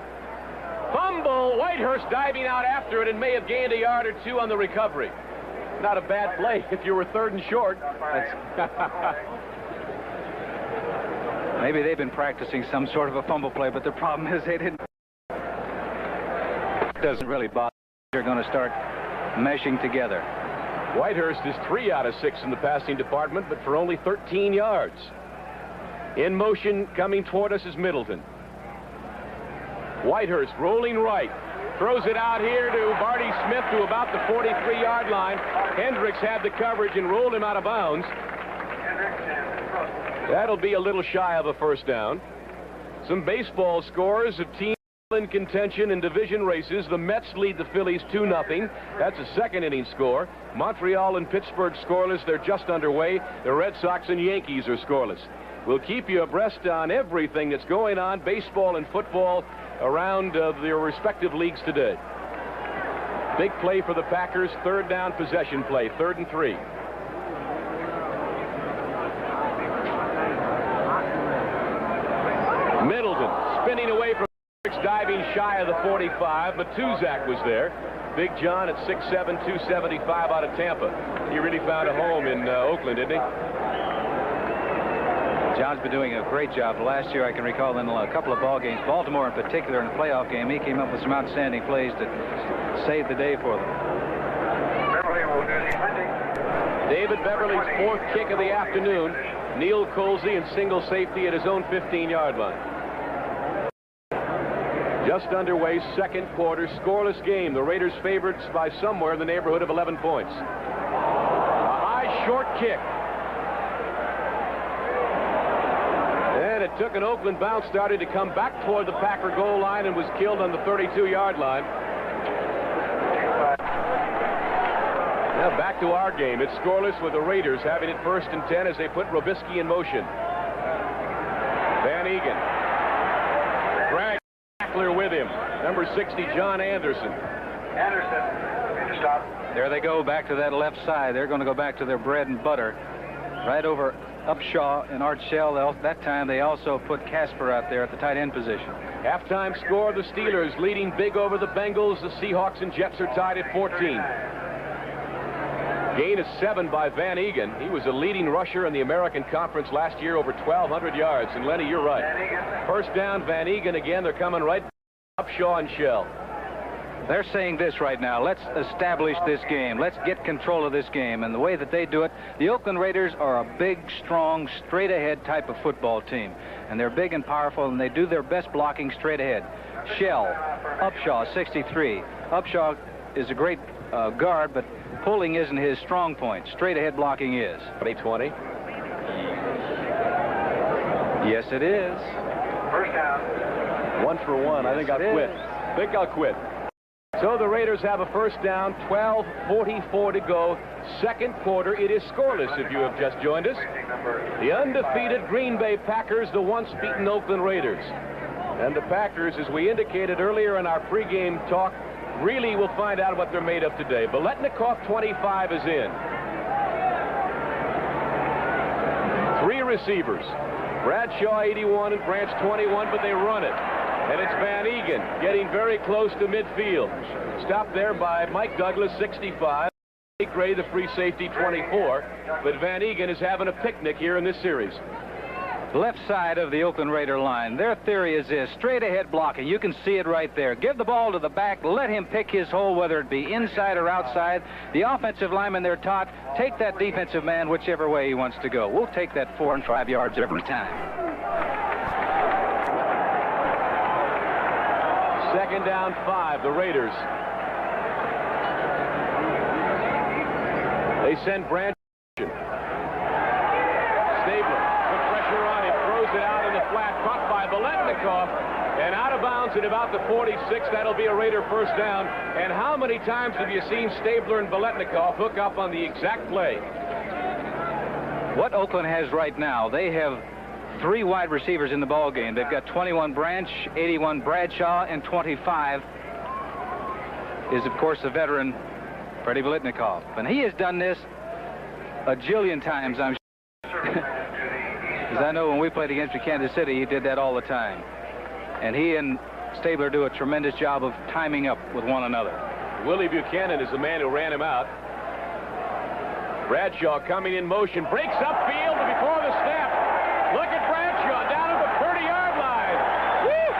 Speaker 1: Fumble. Whitehurst diving out after it and may have gained a yard or 2 on the recovery. Not a bad play if you were 3rd and short.
Speaker 2: Maybe they've been practicing some sort of a fumble play, but the problem is they didn't. It doesn't really bother. They're going to start meshing together.
Speaker 1: Whitehurst is 3 out of 6 in the passing department, but for only 13 yards. In motion coming toward us is Middleton. Whitehurst rolling right. Throws it out here to Barty Smith to about the 43-yard line. Hendricks had the coverage and rolled him out of bounds. That'll be a little shy of a first down. Some baseball scores of teams in contention in division races. The Mets lead the Phillies 2-0. That's a second inning score. Montreal and Pittsburgh scoreless. They're just underway. The Red Sox and Yankees are scoreless. We'll keep you abreast on everything that's going on, baseball and football, around their respective leagues today. Big play for the Packers, 3rd down possession play, 3rd and 3. Middleton spinning away from diving shy of the 45. Matuzak was there. Big John at 6'7", 275 out of Tampa. He really found a home in Oakland, didn't he?
Speaker 2: John's been doing a great job. Last year, I can recall in a couple of ball games, Baltimore in particular, in the playoff game, he came up with some outstanding plays that saved the day for them.
Speaker 1: David Beverly's 4th kick of the afternoon. Neil Colsey in single safety at his own 15-yard line. Just underway, 2nd quarter, scoreless game. The Raiders favorites by somewhere in the neighborhood of 11 points. A high short kick. And it took an Oakland bounce, started to come back toward the Packer goal line and was killed on the 32-yard line. Now back to our game. It's scoreless with the Raiders having it 1st and 10 as they put Robisky in motion. Van Egan. Bragg tackler with him. Number 60, John Anderson.
Speaker 2: Stop. There they go back to that left side. They're going to go back to their bread and butter. Right over Upshaw and Art Shell. That time they also put Casper out there at the tight end position.
Speaker 1: Halftime score, the Steelers leading big over the Bengals. The Seahawks and Jets are tied at 14. Gain of 7 by Van Egan. He was a leading rusher in the American Conference last year, over 1,200 yards. And Lenny, you're right. First down, Van Egan again. They're coming right Upshaw and Shell.
Speaker 2: They're saying this right now. Let's establish this game. Let's get control of this game. And the way that they do it, the Oakland Raiders are a big, strong, straight-ahead type of football team. And they're big and powerful, and they do their best blocking straight ahead. Shell, Upshaw, 63. Upshaw is a great guard, but pulling isn't his strong point. Straight-ahead blocking is.
Speaker 1: 2020.
Speaker 2: Yes, it is.
Speaker 3: First down.
Speaker 1: 1 for 1. I think I'll quit. So the Raiders have a first down, 12:44 to go. Second quarter. It is scoreless if you have just joined us. The undefeated Green Bay Packers, the once beaten Oakland Raiders. And the Packers, as we indicated earlier in our pregame talk, really will find out what they're made of today. Biletnikoff, 25, is in. 3 receivers. Bradshaw, 81, and Branch, 21, but they run it. And it's Van Egan getting very close to midfield. Stopped there by Mike Douglas, 65. Gray, the free safety, 24. But Van Egan is having a picnic here in this series.
Speaker 2: Left side of the Oakland Raider line. Their theory is this: straight ahead blocking. You can see it right there. Give the ball to the back. Let him pick his hole, whether it be inside or outside. The offensive linemen, they're taught, take that defensive man whichever way he wants to go. We'll take that 4 and 5 yards every time.
Speaker 1: Second down, 5, the Raiders. They send Branch. Stabler, put pressure on him, throws it out in the flat, caught by Biletnikoff, and out of bounds at about the 46. That'll be a Raider first down. And how many times have you seen Stabler and Biletnikoff hook up on the exact play?
Speaker 2: What Oakland has right now, they have 3 wide receivers in the ball game. They've got 21 Branch, 81 Bradshaw, and 25 is, of course, the veteran Freddie Biletnikoff. And he has done this a jillion times, I'm sure. Because I know when we played against Kansas City, he did that all the time. And he and Stabler do a tremendous job of timing up with one another.
Speaker 1: Willie Buchanan is the man who ran him out. Bradshaw coming in motion, breaks upfield before the snap. Look at Bradshaw down at the 30-yard line. Woo!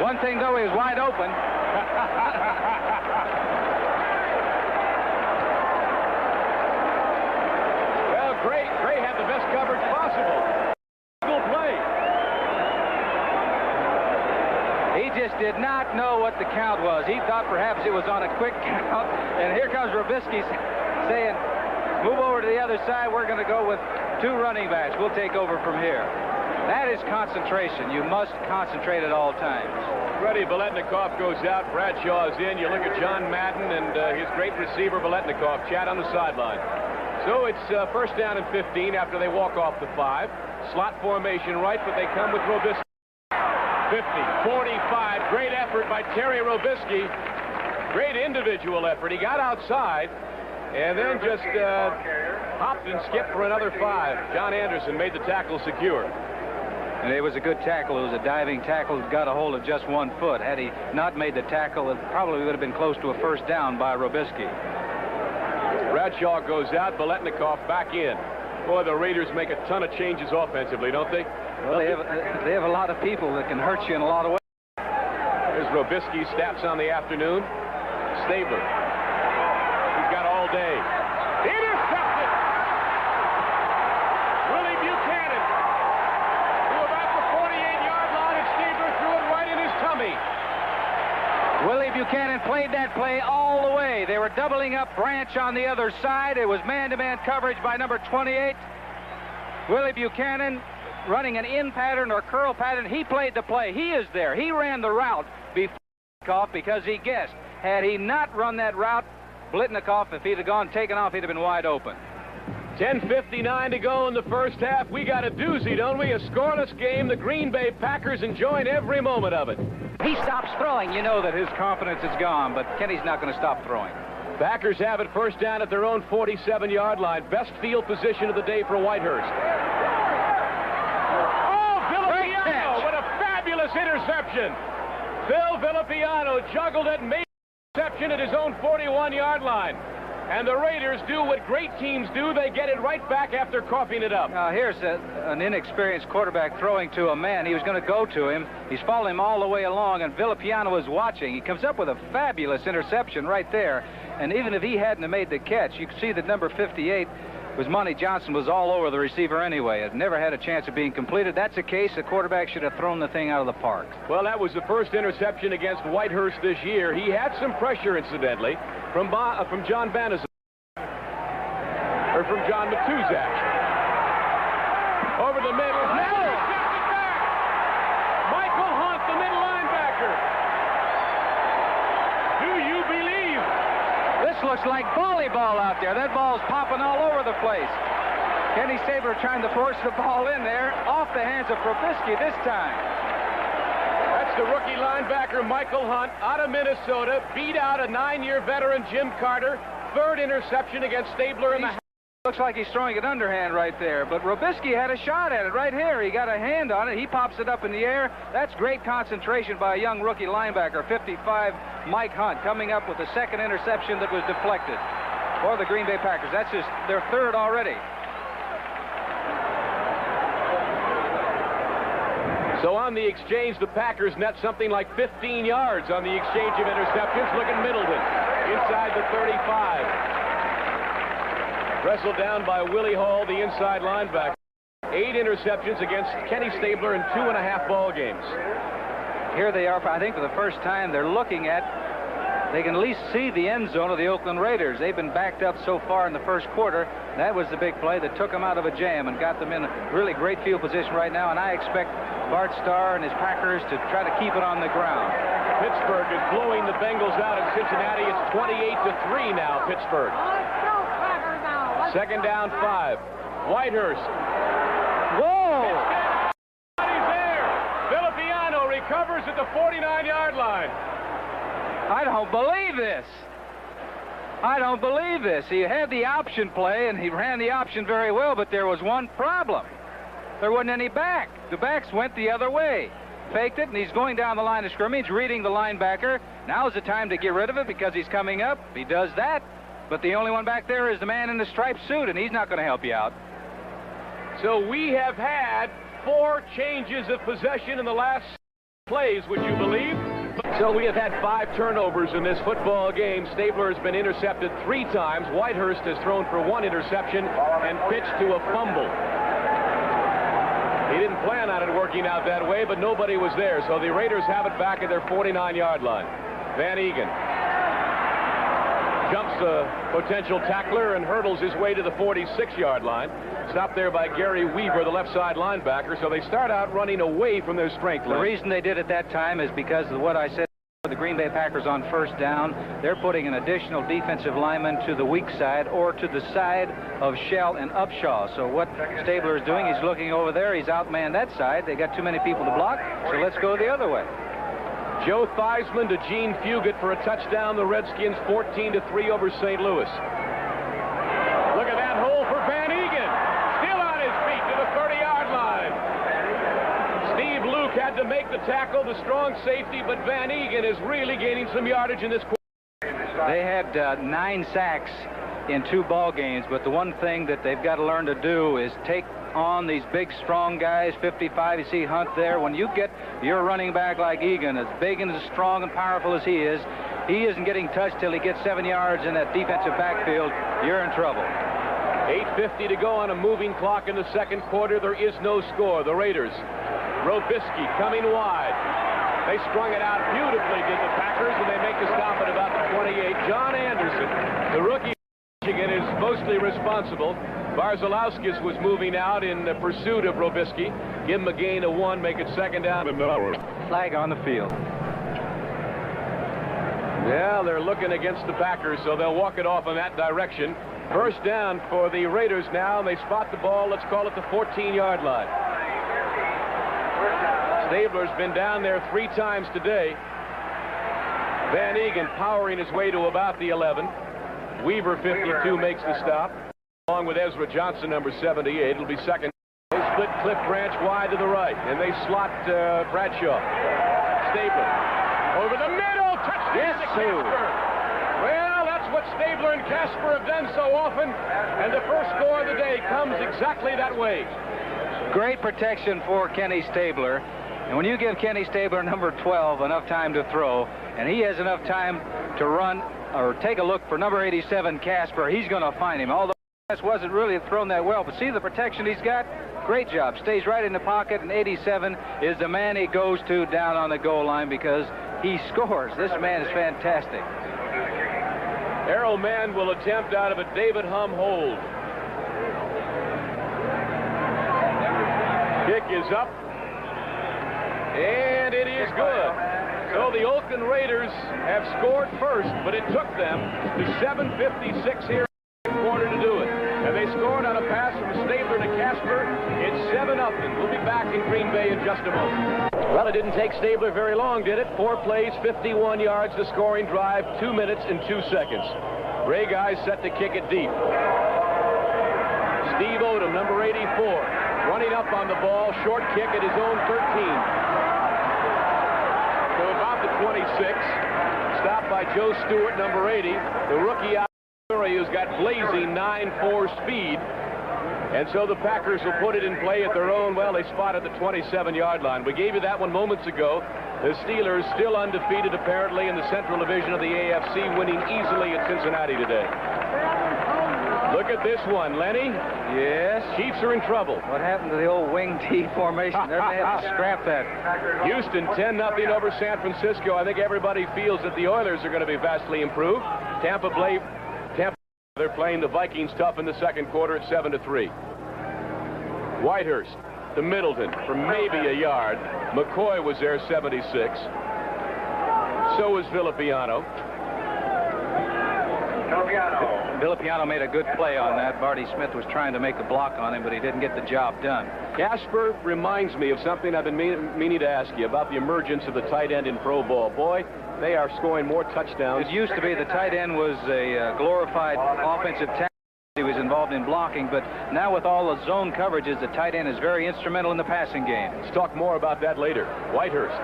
Speaker 2: One thing, though, he was wide open.
Speaker 1: Well, Gray had the best coverage possible. Good play.
Speaker 2: He just did not know what the count was. He thought perhaps it was on a quick count. And here comes Robisky saying, move over to the other side. We're going to go with 2 running backs. We'll take over from here. That is concentration. You must concentrate at all times.
Speaker 1: Freddie Biletnikoff goes out. Bradshaw is in. You look at John Madden and his great receiver, Biletnikoff, chat on the sideline. So it's first down and 15 after they walk off the 5. Slot formation right, but they come with Robisky. 50, 45. Great effort by Terry Robisky. Great individual effort. He got outside and then just hopped and skipped for another 5. John Anderson made the tackle secure.
Speaker 2: And it was a good tackle. It was a diving tackle. Got a hold of just 1 foot. Had he not made the tackle, it probably would have been close to a first down by Robisky.
Speaker 1: Bradshaw goes out. Biletnikoff back in. Boy, the Raiders make a ton of changes offensively, don't they?
Speaker 2: Well, they have a lot of people that can hurt you in a lot of ways.
Speaker 1: There's Robisky, stats on the afternoon. Stabler. He's got all day. Intercepted! Willie Buchanan. To about the 48-yard line, and Stabler threw it right in his tummy.
Speaker 2: Willie Buchanan played that play all the way. They were doubling up Branch on the other side. It was man-to-man coverage by number 28. Willie Buchanan running an in pattern or curl pattern. He played the play. He is there. He ran the route before because he guessed. Had he not run that route, Biletnikoff, if he'd have taken off, he'd have been wide open.
Speaker 1: 10:59 to go in the first half. We got a doozy, don't we? A scoreless game. The Green Bay Packers enjoying every moment of it.
Speaker 2: He stops throwing. You know that his confidence is gone, but Kenny's not going to stop throwing.
Speaker 1: Packers have it first down at their own 47-yard line. Best field position of the day for Whitehurst. Oh, Villapiano with a fabulous interception. Phil Villapiano juggled it, made an interception at his own 41-yard line. And the Raiders do what great teams do. They get it right back after coughing it up.
Speaker 2: Now, here's an inexperienced quarterback throwing to a man. He was going to go to him. He's following him all the way along, and Villapiano is watching. He comes up with a fabulous interception right there. And even if he hadn't have made the catch, you can see that number 58 was Monty Johnson was all over the receiver anyway. It never had a chance of being completed. That's a case the quarterback should have thrown the thing out of the park.
Speaker 1: Well, that was the first interception against Whitehurst this year. He had some pressure, incidentally, from John Banizon, or from John Matuzak. Over the middle. No! Intercepted back! Michael Hunt, the middle linebacker. Do you believe?
Speaker 2: This looks like volleyball out there. That ball's popping all over the place. Kenny Stabler trying to force the ball in there, off the hands of Probisky this time.
Speaker 1: That's the rookie linebacker, Michael Hunt, out of Minnesota, beat out a 9-year veteran, Jim Carter. Third interception against Stabler in the...
Speaker 2: Looks like he's throwing it underhand right there, but Robisky had a shot at it right here. He got a hand on it. He pops it up in the air. That's great concentration by a young rookie linebacker, 55, Mike Hunt, coming up with the second interception that was deflected for the Green Bay Packers. That's just their third already.
Speaker 1: So on the exchange, the Packers net something like 15 yards on the exchange of interceptions. Look at Middleton, inside the 35. Wrestled down by Willie Hall, the inside linebacker. 8 interceptions against Kenny Stabler in 2.5 ball games.
Speaker 2: Here they are, I think for the first time, they're looking at, they can at least see the end zone of the Oakland Raiders. They've been backed up so far in the first quarter. That was the big play that took them out of a jam and got them in a really great field position right now, and I expect Bart Starr and his Packers to try to keep it on the ground.
Speaker 1: Pittsburgh is blowing the Bengals out at Cincinnati. It's 28-3 now, Pittsburgh. Second down, 5. Whitehurst.
Speaker 2: Whoa!
Speaker 1: He's there. Filipiano recovers at the 49-yard line.
Speaker 2: I don't believe this. I don't believe this. He had the option play, and he ran the option very well, but there was one problem. There wasn't any back. The backs went the other way. Faked it, and he's going down the line of scrimmage, reading the linebacker. Now's the time to get rid of it because he's coming up. He does that. But the only one back there is the man in the striped suit, and he's not going to help you out.
Speaker 1: So we have had 4 changes of possession in the last plays, would you believe? So we have had 5 turnovers in this football game. Stabler has been intercepted 3 times. Whitehurst has thrown for 1 interception and pitched to a fumble. He didn't plan on it working out that way, but nobody was there. So the Raiders have it back at their 49-yard line. Van Egan jumps the potential tackler and hurdles his way to the 46-yard line. Stopped there by Gary Weaver, the left side linebacker. So they start out running away from their strength line.
Speaker 2: The reason they did it that time is because of what I said. The Green Bay Packers on first down, they're putting an additional defensive lineman to the weak side or to the side of Shell and Upshaw. So what Stabler is doing, he's looking over there. He's outmanned that side. They got too many people to block, so let's go the other way.
Speaker 1: Joe Theismann to Gene Fugit for a touchdown. The Redskins 14-3 over St. Louis. Look at that hole for Van Egan. Still on his feet to the 30-yard line. Steve Luke had to make the tackle, the strong safety, but Van Egan is really gaining some yardage in this quarter.
Speaker 2: They had 9 sacks in 2 ball games, but the one thing that they've got to learn to do is take on these big, strong guys. 55, you see Hunt there. When you get your running back like Egan, as big and as strong and powerful as he isn't getting touched till he gets 7 yards in that defensive backfield. You're in trouble.
Speaker 1: 8:50 to go on a moving clock in the second quarter. There is no score. The Raiders. Robisky coming wide. They strung it out beautifully, did the Packers, and they make the stop at about the 28. John Anderson, the rookie from Michigan, is mostly responsible. Barzalowskis was moving out in pursuit of Robisky. Give him a gain of 1, make it second down.
Speaker 2: Flag on the field.
Speaker 1: Yeah, they're looking against the Packers, so they'll walk it off in that direction. First down for the Raiders now, and they spot the ball. Let's call it the 14-yard line. Stabler's been down there 3 times today. Van Egan powering his way to about the 11. Weaver, 52, makes the stop, along with Ezra Johnson, number 78. It'll be second. They split Cliff Branch wide to the right, and they slot Bradshaw. Stabler over the middle. Touchdown to Casper. Well, that's what Stabler and Casper have done so often, and the first score of the day comes exactly that way.
Speaker 2: Great protection for Kenny Stabler. And when you give Kenny Stabler, number 12, enough time to throw, and he has enough time to run or take a look for number 87, Casper, he's going to find him. Although this wasn't really thrown that well, but see the protection he's got? Great job. Stays right in the pocket, and 87 is the man he goes to down on the goal line because he scores. This man is fantastic.
Speaker 1: Errol Mann will attempt out of a David Hum hold. kick is up, and it is good. So the Oakland Raiders have scored first, but it took them to 7:56 here in the quarter to do it. And they scored on a pass from Stabler to Casper. It's 7-0. We'll be back in Green Bay in just a moment. Well, it didn't take Stabler very long, did it? 4 plays, 51 yards, the scoring drive, 2 minutes and 2 seconds. Ray Guy's set to kick it deep. Steve Odom, number 84, running up on the ball, short kick at his own 13. So about the 26, stopped by Joe Stewart, number 80, the rookie out of Missouri who's got blazing 9.4 speed. And so the Packers will put it in play at their own. Well, they spotted the 27-yard line. We gave you that one moments ago. The Steelers still undefeated, apparently, in the Central Division of the AFC, winning easily at Cincinnati today. Look at this one, Lenny.
Speaker 2: Yes.
Speaker 1: Chiefs are in trouble.
Speaker 2: What happened to the old wing T formation? They're going to have to scrap that.
Speaker 1: Houston 10-0 over San Francisco. I think everybody feels that the Oilers are going to be vastly improved. Tampa, they're playing the Vikings tough in the second quarter at 7-3. Whitehurst to Middleton for maybe a yard. McCoy was there, 76. So was Villapiano.
Speaker 2: Villapiano made a good play on that. Marty Smith was trying to make a block on him, but he didn't get the job done.
Speaker 1: Casper reminds me of something I've been meaning to ask you about the emergence of the tight end in pro ball. Boy, they are scoring more touchdowns.
Speaker 2: It used to be the tight end was a glorified offensive tackle. He was involved in blocking, but now with all the zone coverages, the tight end is very instrumental in the passing game.
Speaker 1: Let's talk more about that later. Whitehurst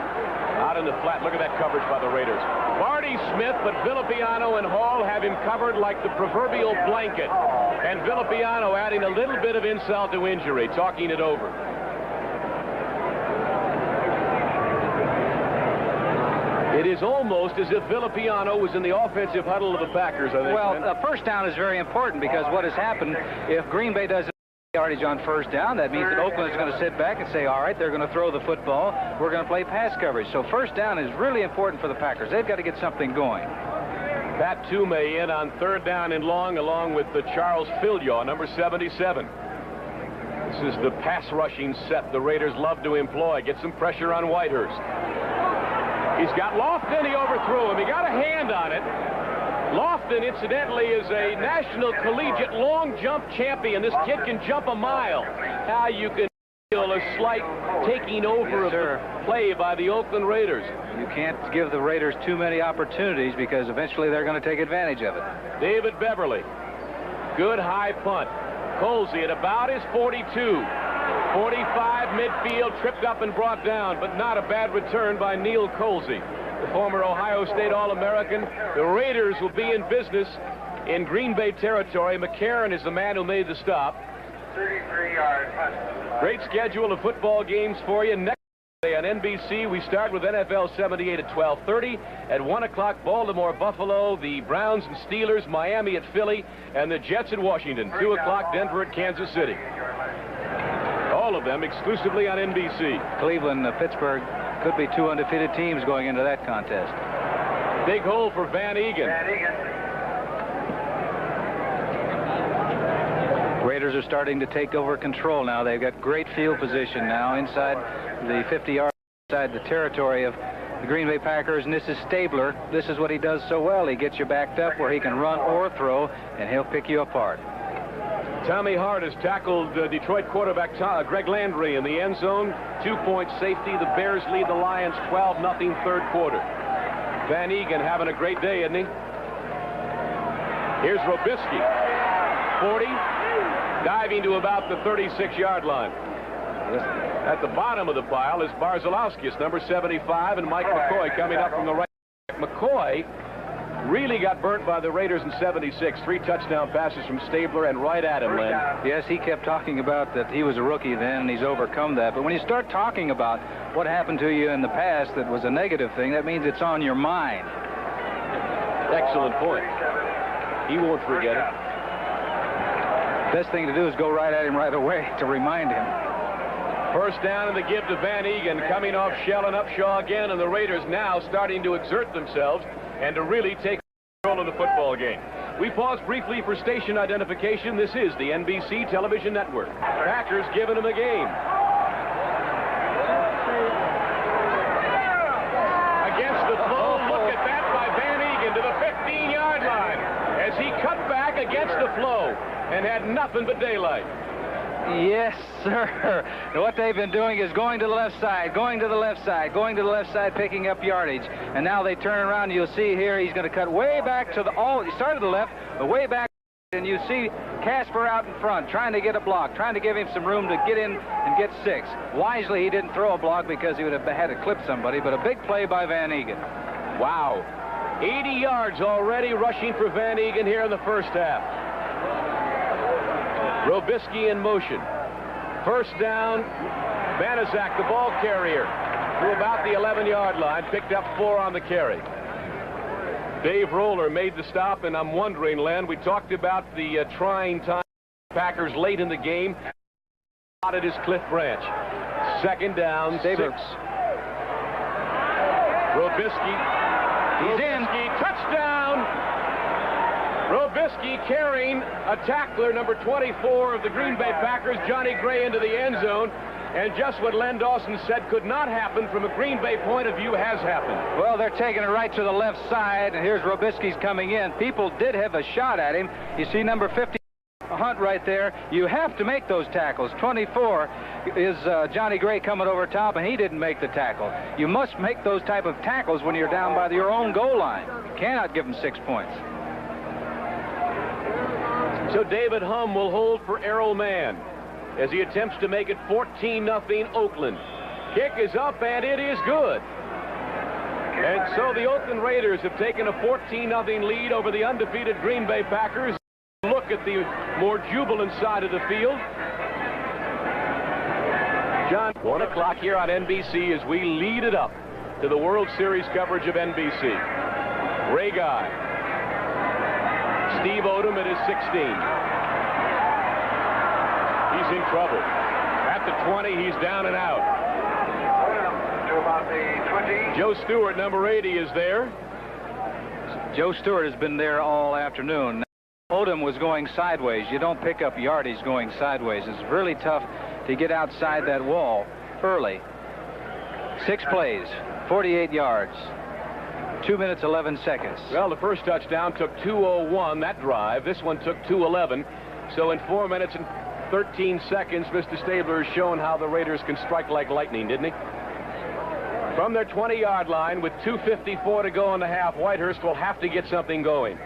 Speaker 1: out in the flat. Look at that coverage by the Raiders. Marty Smith, but Villapiano and Hall have him covered like the proverbial blanket. And Villapiano adding a little bit of insult to injury, talking it over. It is almost as if Villapiano was in the offensive huddle of the Packers, I think.
Speaker 2: Well, a first down is very important because what has happened, if Green Bay doesn't yardage on first down, that means that Oakland is going to sit back and say, all right, they're going to throw the football. We're going to play pass coverage. So first down is really important for the Packers. They've got to get something going.
Speaker 1: Pat Toomey in on third down and long, along with the Charles Filyaw, number 77. This is the pass rushing set the Raiders love to employ. Get some pressure on Whitehurst. He's got Lofton. He overthrew him. He got a hand on it. Lofton, incidentally, is a national collegiate long jump champion. This kid can jump a mile. Now you can feel a slight taking over of the play by the Oakland Raiders.
Speaker 2: You can't give the Raiders too many opportunities because eventually they're going to take advantage of it.
Speaker 1: David Beverly. Good high punt. Colsey at about his 42. 45 midfield, tripped up and brought down, but not a bad return by Neil Colsey, the former Ohio State All-American. The Raiders will be in business in Green Bay territory. McCarron is the man who made the stop.
Speaker 3: 33-yard punt.
Speaker 1: Great schedule of football games for you. Next day on NBC, we start with NFL 78 at 12:30. At 1 o'clock, Baltimore, Buffalo, the Browns and Steelers, Miami at Philly, and the Jets at Washington. 2 o'clock, Denver at Kansas City. All of them exclusively on NBC.
Speaker 2: Cleveland, Pittsburgh could be 2 undefeated teams going into that contest.
Speaker 1: Big hole for Van Egan.
Speaker 2: Raiders are starting to take over control now. They've got great field position now inside the 50-yard inside the territory of the Green Bay Packers, and this is Stabler. This is what he does so well. He gets you backed up where he can run or throw, and he'll pick you apart.
Speaker 1: Tommy Hart has tackled Detroit quarterback Greg Landry in the end zone. 2-point safety. The Bears lead the Lions 12-0 third quarter. Van Egan having a great day, isn't he? Here's Robisky. 40. Diving to about the 36-yard line. At the bottom of the pile is Barzalowskis, number 75, and Mike McCoy coming up from the right. McCoy really got burnt by the Raiders in 76. 3 touchdown passes from Stabler and right at him, Len.
Speaker 2: Yes, he kept talking about that he was a rookie then, and he's overcome that. But when you start talking about what happened to you in the past that was a negative thing, that means it's on your mind.
Speaker 1: Excellent point. He won't forget it.
Speaker 2: Best thing to do is go right at him right away to remind him.
Speaker 1: First down and the give to Van Egan, coming off Shell and Upshaw again, and the Raiders now starting to exert themselves and to really take control of the football game. We pause briefly for station identification. This is the NBC television network. Packers giving them a game. and had nothing but daylight.
Speaker 2: Yes, sir. What they've been doing is going to the left side, going to the left side, going to the left side, picking up yardage. And now they turn around. You'll see here he's going to cut way back to the... Oh, he started to the left, but way back. And you see Casper out in front, trying to get a block, trying to give him some room to get in and get 6. Wisely, he didn't throw a block because he would have had to clip somebody, but a big play by Van Egan.
Speaker 1: Wow. 80 yards already rushing for Van Egan here in the first half. Robisky in motion. First down, Banaszak, the ball carrier, to about the 11-yard line, picked up 4 on the carry. Dave Roller made the stop, and I'm wondering, Len, we talked about the trying time Packers late in the game. Spotted his Cliff Branch. Second down, 6. Robisky. He's in. Touchdown. Robisky carrying a tackler, number 24 of the Green Bay Packers, Johnny Gray, into the end zone. And just what Len Dawson said could not happen from a Green Bay point of view has happened.
Speaker 2: Well, they're taking it right to the left side, and here's Robisky's coming in. People did have a shot at him. You see number 50, Hunt, right there. You have to make those tackles. 24 is Johnny Gray coming over top, and he didn't make the tackle. You must make those type of tackles when you're down by your own goal line. You cannot give them 6 points.
Speaker 1: So David Humm will hold for Errol Mann as he attempts to make it 14-0 Oakland. Kick is up, and it is good. And so the Oakland Raiders have taken a 14-0 lead over the undefeated Green Bay Packers. Look at the more jubilant side of the field. John, 1 o'clock here on NBC as we lead it up to the World Series coverage of NBC. Ray Guy. Steve Odom at his 16. He's in trouble. At the 20, he's down and out.
Speaker 3: To about the 20.
Speaker 1: Joe Stewart, number 80, is there.
Speaker 2: Joe Stewart has been there all afternoon. Odom was going sideways. You don't pick up yardage going sideways. It's really tough to get outside that wall early. 6 plays, 48 yards. 2 minutes, 11 seconds.
Speaker 1: Well, the first touchdown took 2:01, that drive. This one took 2:11. So in 4 minutes and 13 seconds, Mr. Stabler has shown how the Raiders can strike like lightning, didn't he? From their 20-yard line, with 2:54 to go in the half, Whitehurst will have to get something going.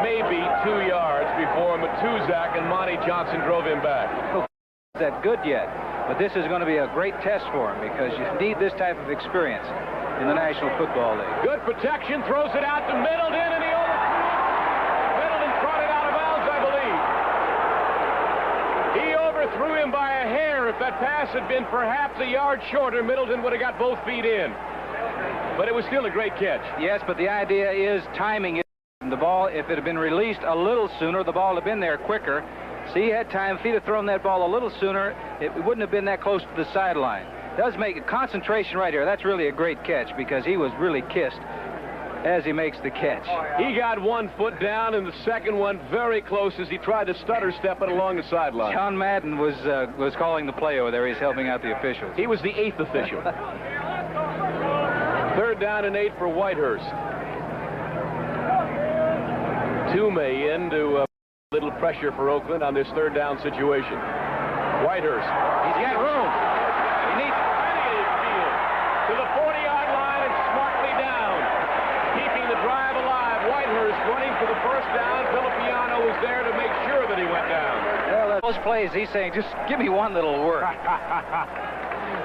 Speaker 1: Maybe 2 yards before Matuzak and Monty Johnson drove him back.
Speaker 2: That good yet, but this is going to be a great test for him because you need this type of experience in the National Football League.
Speaker 1: Good protection, throws it out to Middleton, and he overthrew it. Middleton brought it out of bounds, I believe. He overthrew him by a hair. If that pass had been perhaps a yard shorter, Middleton would have got both feet in. But it was still a great catch.
Speaker 2: Yes, but the idea is timing it. The ball, if it had been released a little sooner, the ball would have been there quicker. So he had time. If he'd have thrown that ball a little sooner, it wouldn't have been that close to the sideline. Does make a concentration right here. That's really a great catch because he was really kissed as he makes the catch.
Speaker 1: He got 1 foot down, and the second one very close as he tried to stutter step it along the sideline.
Speaker 2: John Madden was calling the play over there. He's helping out the officials.
Speaker 1: He was the 8th official. 3rd down and 8 for Whitehurst. Toomey into little pressure for Oakland on this 3rd down situation. Whitehurst.
Speaker 2: He's got room.
Speaker 1: He needs plenty of field to the 40-yard line and smartly down, keeping the drive alive. Whitehurst running for the first down. Filipiano was there to make sure that he went down.
Speaker 2: Well, those plays, he's saying, just give me one little work.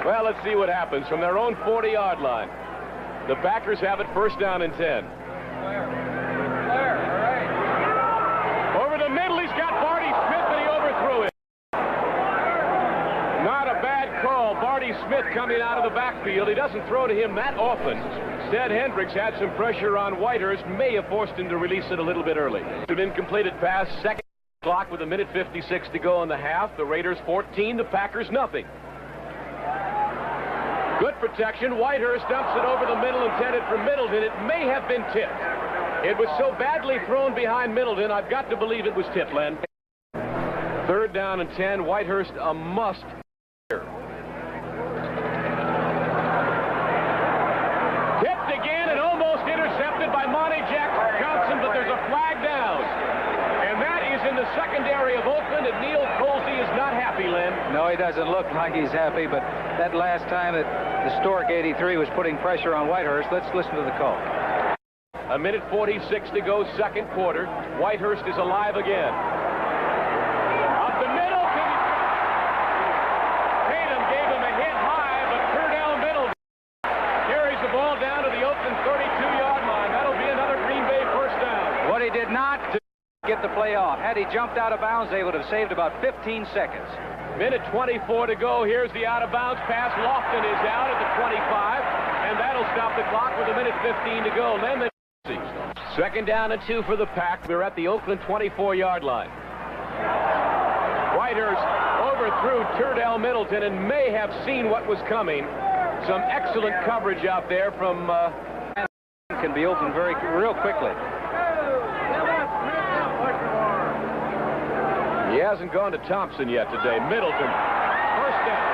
Speaker 1: Well, let's see what happens from their own 40-yard line. The Packers have it 1st down and 10. Over the middle, he's got Barty Smith, and he overthrew it. Not a bad call. Barty Smith coming out of the backfield. He doesn't throw to him that often. Instead, Hendricks had some pressure on Whitehurst, may have forced him to release it a little bit early. An incompleted pass, 2nd clock with 1:56 to go in the half. The Raiders 14, the Packers nothing. Good protection. Whitehurst dumps it over the middle, intended for Middleton. It may have been tipped. It was so badly thrown behind Middleton, I've got to believe it was tipped, Len. 3rd down and 10. Whitehurst a must. Tipped again and almost intercepted by Monty Jackson. secondary of Oakland, and Neil Colsey is not happy, Len.
Speaker 2: No, he doesn't look like he's happy, but that last time that the Stork 83 was putting pressure on Whitehurst, let's listen to the call.
Speaker 1: A minute 46 to go, second quarter. Whitehurst is alive again. Up the middle. Tatum gave him a hit high, but Turdell Middleton carries the ball down to the Oakland 32-yard line. That'll be another Green Bay first down.
Speaker 2: What he did not do get the play off. Had he jumped out of bounds, they would have saved about 15 seconds.
Speaker 1: Minute 24 to go. Here's the out-of-bounds pass. Lofton is out at the 25, and that'll stop the clock with a minute 15 to go. Then second down and 2 for the Pack. They're at the Oakland 24-yard line. Whitehurst overthrew Turdell Middleton and may have seen what was coming. Some excellent coverage out there from...
Speaker 2: can be opened real quickly.
Speaker 1: He hasn't gone to Thompson yet today. Middleton, first down,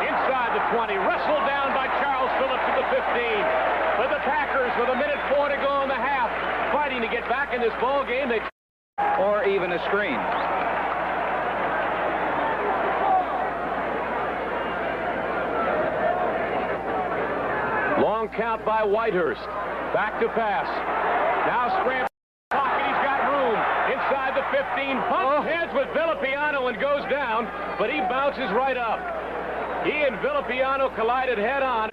Speaker 1: inside the 20, wrestled down by Charles Phillips at the 15. For the Packers, with a minute 4 to go in the half, fighting to get back in this ball game.
Speaker 2: Or even a screen.
Speaker 1: Long count by Whitehurst. Back to pass. Now scramble. Pocket. He's got room. Inside the 15. Bumps heads with Villapiano and goes down, but he bounces right up. He and Villapiano collided head on.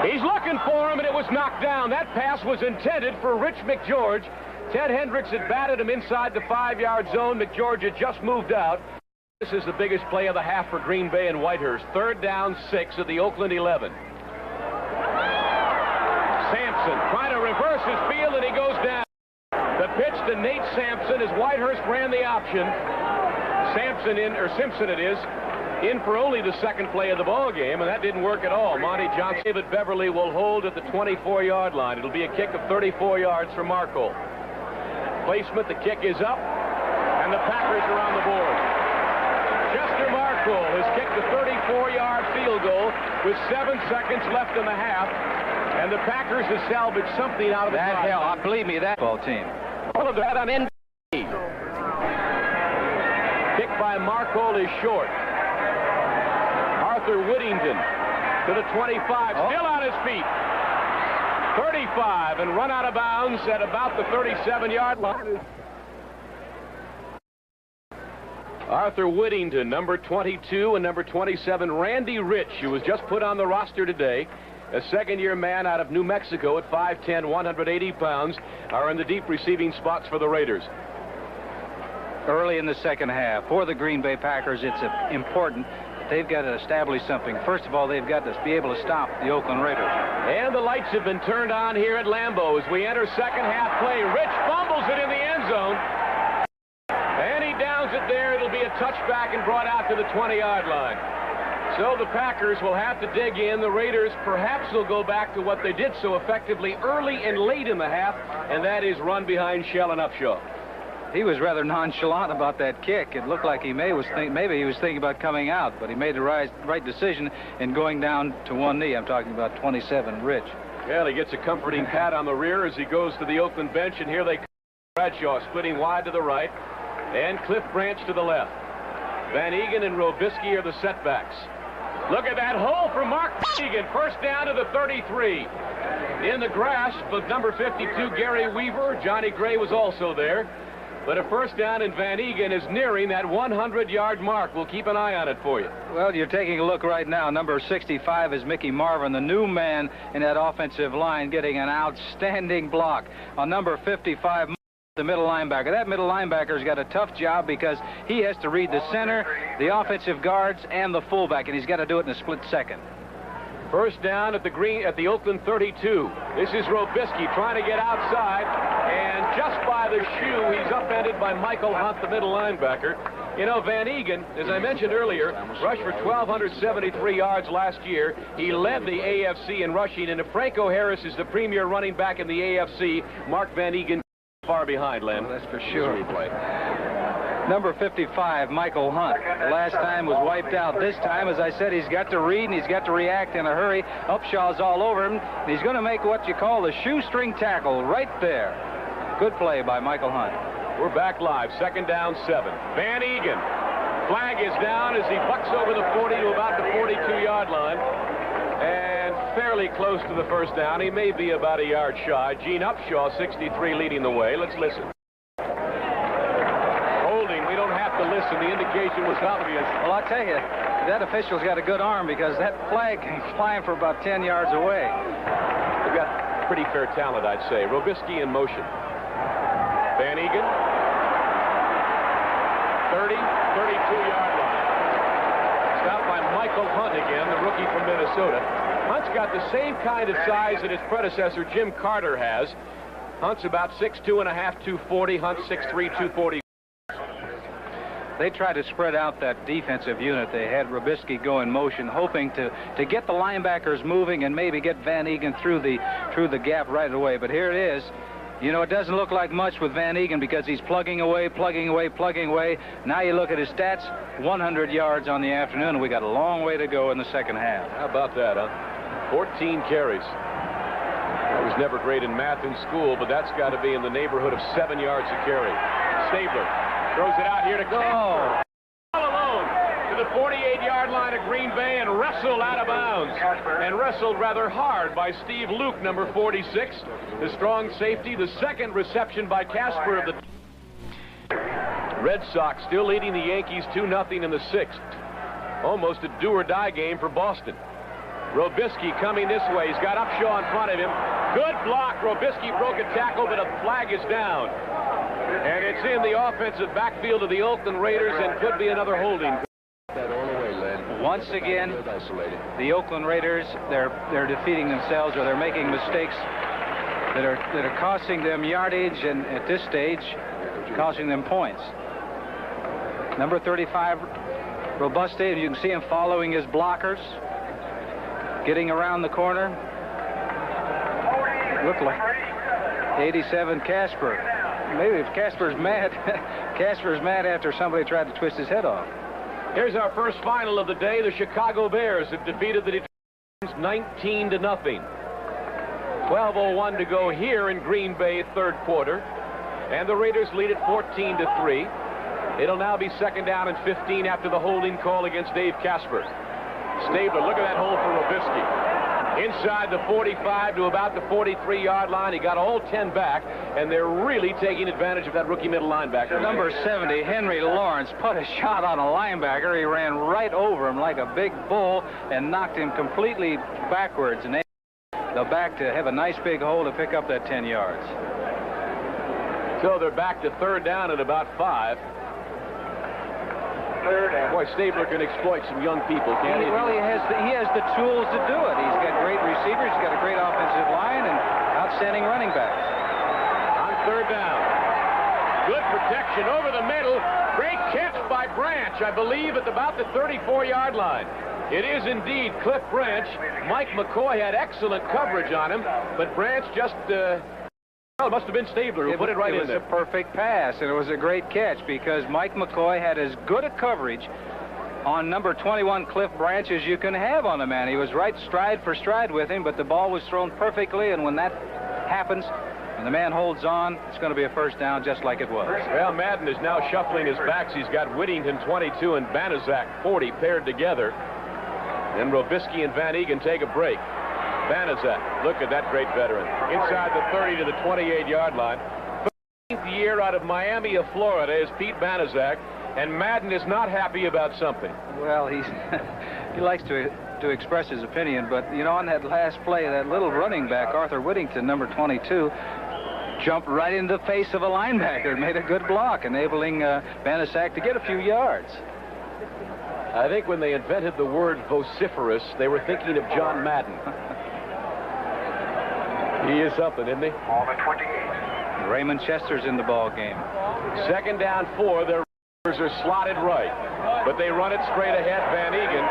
Speaker 1: He's looking for him, and it was knocked down. That pass was intended for Rich McGeorge. Ted Hendricks had batted him inside the 5-yard zone. McGeorge had just moved out. This is the biggest play of the half for Green Bay and Whitehurst. Third down, 6 at the Oakland 11. Sampson trying to reverse his field, and he goes down. The pitch to Nate Sampson as Whitehurst ran the option. Simpson it is, in for only the second play of the ball game, and that didn't work at all. Monty Johnson. David Beverly will hold at the 24-yard line. It'll be a kick of 34 yards for Markle. Placement, the kick is up, and the Packers are on the board. Chester Markle has kicked a 34-yard field goal with 7 seconds left in the half, and the Packers have salvaged something out of
Speaker 2: that. Believe me, that ball team.
Speaker 1: All of that on NBC. Kick by Markle is short. Arthur Whittington to the 25, still on his feet. 35, and run out of bounds at about the 37-yard line. Arthur Whittington, number 22, and number 27, Randy Rich, who was just put on the roster today. A second-year man out of New Mexico at 5'10", 180 pounds, are in the deep receiving spots for the Raiders.
Speaker 2: Early in the second half, for the Green Bay Packers, it's important. They've got to establish something. First of all, they've got to be able to stop the Oakland Raiders.
Speaker 1: And the lights have been turned on here at Lambeau as we enter second half play. Rich fumbles it in the end zone. And he downs it there. It'll be a touchback and brought out to the 20-yard line. So the Packers will have to dig in. The Raiders perhaps will go back to what they did so effectively early and late in the half, and that is run behind Shell and Upshaw.
Speaker 2: He was rather nonchalant about that kick. It looked like maybe he was thinking about coming out, but he made the right decision in going down to one knee. I'm talking about 27, Rich.
Speaker 1: Well, he gets a comforting pat on the rear as he goes to the Oakland bench, and here they come. Bradshaw splitting wide to the right, and Cliff Branch to the left. Van Egan and Robisky are the setbacks. Look at that hole for Mark Egan. First down to the 33. In the grasp of number 52, Gary Weaver. Johnny Gray was also there. But a first down, and Van Egan is nearing that 100-yard mark. We'll keep an eye on it for you.
Speaker 2: Well, you're taking a look right now. Number 65 is Mickey Marvin, the new man in that offensive line, getting an outstanding block on number 55, the middle linebacker. That middle linebacker's got a tough job because he has to read the center, the offensive guards, and the fullback, and he's got to do it in a split second.
Speaker 1: First down at the Oakland 32. This is Robisky trying to get outside, and just by the shoe, he's upended by Michael Hunt, the middle linebacker. You know, Van Egan, as I mentioned earlier, rushed for 1,273 yards last year. He led the AFC in rushing, and if Franco Harris is the premier running back in the AFC, Mark Van Egan far behind, Len.
Speaker 2: Well, that's for sure. Number 55, Michael Hunt. The last time was wiped out. This time, as I said, he's got to read and he's got to react in a hurry. Upshaw's all over him. He's going to make what you call the shoestring tackle right there. Good play by Michael Hunt.
Speaker 1: We're back live. Second down, 7. Van Egan. Flag is down as he bucks over the 40 to about the 42-yard line. And fairly close to the first down. He may be about a yard shy. Gene Upshaw, 63, leading the way. Let's listen. Holding. We don't have to listen. The indication was obvious.
Speaker 2: Well, I'll tell you, that official's got a good arm because that flag is flying for about 10 yards away.
Speaker 1: They've got pretty fair talent, I'd say. Robisky in motion. Van Egan. 30, 32-yard line. Stopped by Michael Hunt again, the rookie from Minnesota. Hunt's got the same kind of size that his predecessor, Jim Carter, has. Hunt's about 6'2 and a half, 240. Hunt's 6'3, 240.
Speaker 2: They tried to spread out that defensive unit. They had Robisky go in motion, hoping to get the linebackers moving and maybe get Van Egan through the gap right away. But here it is. You know, it doesn't look like much with Van Egan because he's plugging away, plugging away, plugging away. Now you look at his stats, 100 yards on the afternoon, and we got a long way to go in the second half.
Speaker 1: How about that, huh? 14 carries. I was never great in math in school, but that's got to be in the neighborhood of 7 yards a carry. Stabler throws it out here to Casper. All alone to the 48-yard line of Green Bay and wrestled out of bounds. And wrestled rather hard by Steve Luke, number 46, the strong safety. The second reception by Casper of the Red Sox still leading the Yankees 2-0 in the 6th. Almost a do-or-die game for Boston. Robisky coming this way. He's got Upshaw in front of him. Good block. Robisky broke a tackle, but a flag is down. And it's in the offensive backfield of the Oakland Raiders and could be another holding.
Speaker 2: Once again, the Oakland Raiders, they're defeating themselves, or they're making mistakes that are costing them yardage, and at this stage, costing them points. Number 35, Robuste, and you can see him following his blockers, getting around the corner. Looked like 87, Casper. Maybe if Casper's mad, Casper's mad after somebody tried to twist his head off.
Speaker 1: Here's our first final of the day. The Chicago Bears have defeated the Detroit Lions 19-0. 12:01 to go here in Green Bay, third quarter. And the Raiders lead it 14-3. It'll now be second down and 15 after the holding call against Dave Casper. Stabler, look at that hole for Robisky. Inside the 45 to about the 43-yard line. He got all 10 back, and they're really taking advantage of that rookie middle linebacker.
Speaker 2: Number 70, Henry Lawrence, put a shot on a linebacker. He ran right over him like a big bull and knocked him completely backwards. And the back to have a nice big hole to pick up that 10 yards.
Speaker 1: So they're back to third down at about 5. Boy, Stabler can exploit some young people, can't he?
Speaker 2: Well, he has the tools to do it. He's got great receivers, he's got a great offensive line, and outstanding running backs.
Speaker 1: On third down. Good protection over the middle. Great catch by Branch, I believe, at about the 34-yard line. It is indeed Cliff Branch. Mike McCoy had excellent coverage on him, but Branch just... Well, it must have been Stabler who put it right in there.
Speaker 2: It was a perfect pass, and it was a great catch because Mike McCoy had as good a coverage on number 21, Cliff Branch, as you can have on a man. He was right stride for stride with him, but the ball was thrown perfectly, and when that happens and the man holds on, it's going to be a first down just like it was.
Speaker 1: Well, Madden is now shuffling his backs. He's got Whittington, 22, and Banaszak, 40, paired together. Then Robisky and Van Egan take a break. Banaszak, look at that great veteran. Inside the 30 to the 28-yard line. 13th year out of Miami of Florida is Pete Banaszak, and Madden is not happy about something.
Speaker 2: Well, he likes to express his opinion, but, you know, on that last play, that little running back, Arthur Whittington, number 22, jumped right into the face of a linebacker and made a good block, enabling Banaszak to get a few yards.
Speaker 1: I think when they invented the word vociferous, they were thinking of John Madden. He is something, isn't he?
Speaker 3: On the 28.
Speaker 2: Raymond Chester's in the ball game.
Speaker 1: Second down 4. Their receivers are slotted right, but they run it straight ahead. Van Egan,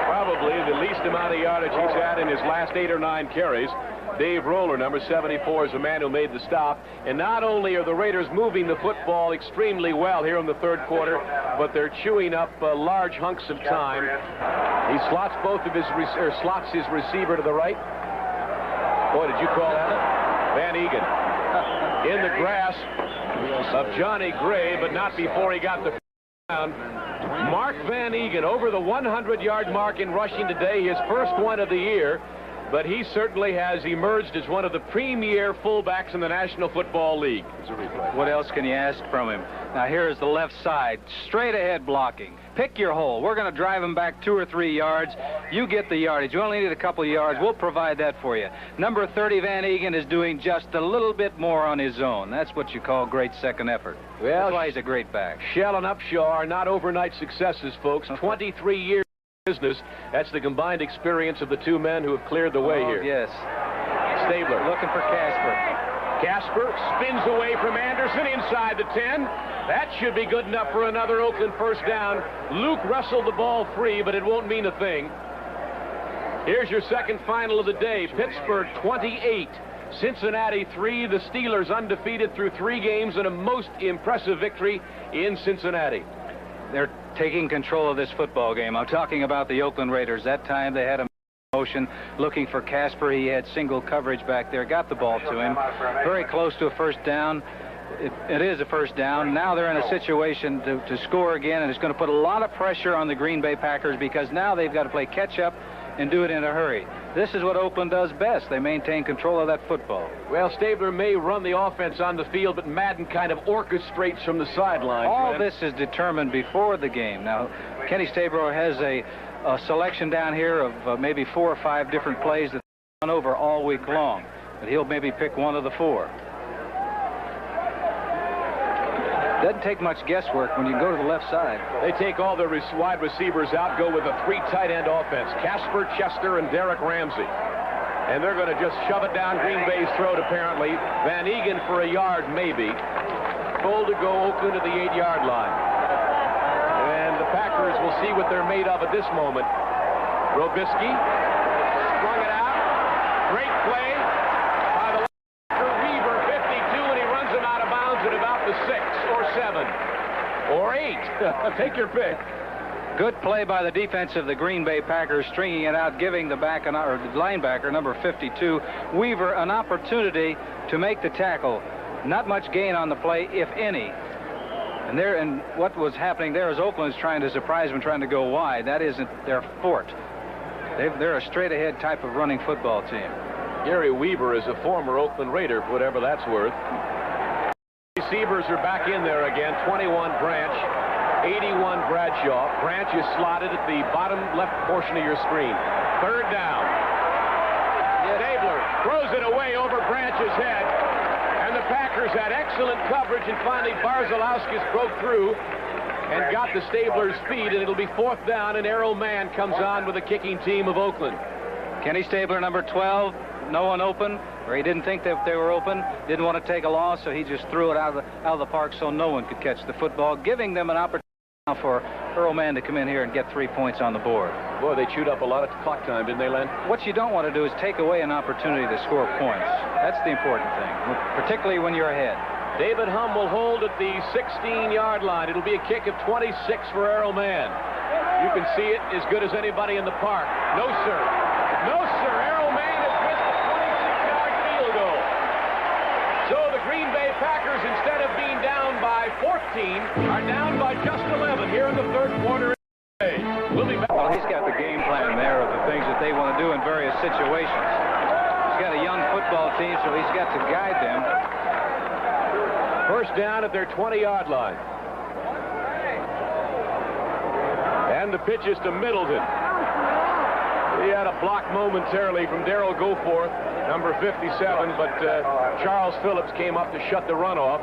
Speaker 1: probably the least amount of yardage he's had in his last 8 or 9 carries. Dave Roller, number 74, is the man who made the stop. And not only are the Raiders moving the football extremely well here in the third quarter, but they're chewing up large hunks of time. He slots his receiver to the right. Boy, did you call that? Van Egan in the grasp of Johnny Gray, but not before he got the down. Mark Van Egan over the 100-yard mark in rushing today, his first one of the year, but he certainly has emerged as one of the premier fullbacks in the National Football League.
Speaker 2: What else can you ask from him? Now here is the left side, straight ahead blocking. Pick your hole. We're going to drive him back 2 or 3 yards. You get the yardage. You only need a couple of yards. We'll provide that for you. Number 30, Van Egan, is doing just a little bit more on his own. That's what you call great second effort.
Speaker 1: Well,
Speaker 2: that's why he's a great back.
Speaker 1: Shell and Upshaw are not overnight successes, folks. 23 years of business. That's the combined experience of the two men who have cleared the way here.
Speaker 2: Yes.
Speaker 1: Stabler
Speaker 2: looking for Casper.
Speaker 1: Casper spins away from Anderson inside the 10. That should be good enough for another Oakland first down. Luke wrestled the ball free, but it won't mean a thing. Here's your second final of the day. Pittsburgh 28, Cincinnati 3. The Steelers undefeated through 3 games and a most impressive victory in Cincinnati.
Speaker 2: They're taking control of this football game. I'm talking about the Oakland Raiders. That time they had a motion looking for Casper. He had single coverage back there, got the ball to him. Very close to a first down. It is a first down. Now they're in a situation to score again, and it's going to put a lot of pressure on the Green Bay Packers because now they've got to play catch up and do it in a hurry. This is what Oakland does best. They maintain control of that football.
Speaker 1: Well, Stabler may run the offense on the field, but Madden kind of orchestrates from the sideline.
Speaker 2: All this is determined before the game. Now, Kenny Stabler has a selection down here of maybe 4 or 5 different plays that run over all week long, but he'll maybe pick one of the 4. Doesn't take much guesswork when you go to the left side.
Speaker 1: They take all the wide receivers out, go with a 3 tight end offense. Casper, Chester, and Derek Ramsey. And they're going to just shove it down Green Bay's throat, apparently. Van Egan for a yard, maybe. Full to go, Oakland to the 8-yard line. And the Packers will see what they're made of at this moment. Robisky sprung it out. Great play by the Weaver, 52, and he runs him out of bounds at about the 6 or 7 or 8. Take your pick.
Speaker 2: Good play by the defense of the Green Bay Packers, stringing it out, giving the linebacker, number 52, Weaver, an opportunity to make the tackle. Not much gain on the play, if any. And what was happening there is Oakland's trying to surprise them, trying to go wide. That isn't their fort. They're a straight-ahead type of running football team.
Speaker 1: Gary Weaver is a former Oakland Raider, for whatever that's worth. Receivers are back in there again. 21 Branch, 81 Bradshaw. Branch is slotted at the bottom left portion of your screen. Third down. Stabler throws it away over Branch's head. And the Packers had excellent coverage, and finally Barzalauskas broke through and got the Stabler's feet, and it'll be 4th down, and Errol Mann comes on with the kicking team of Oakland.
Speaker 2: Kenny Stabler, number 12, no one open, or he didn't think that they were open, didn't want to take a loss, so he just threw it out of the park so no one could catch the football, giving them an opportunity now for Errol Mann to come in here and get 3 points on the board.
Speaker 1: Boy, they chewed up a lot of clock time, didn't they, Len?
Speaker 2: What you don't want to do is take away an opportunity to score points. That's the important thing, particularly when you're ahead.
Speaker 1: David Humm will hold at the 16-yard line. It'll be a kick of 26 for Errol Mann. You can see it as good as anybody in the park. No, sir. No, sir. Errol Mann has missed a 26-yard field goal. So the Green Bay Packers, instead of being down by 14, are down by just 11 here in the third quarter. We'll be back.
Speaker 2: Well, he's got the game plan there of the things that they want to do in various situations. He's got a young football team, so he's got to guide them.
Speaker 1: First down at their 20-yard line. And the pitch is to Middleton. He had a block momentarily from Darrell Goforth, number 57, but Charles Phillips came up to shut the run off.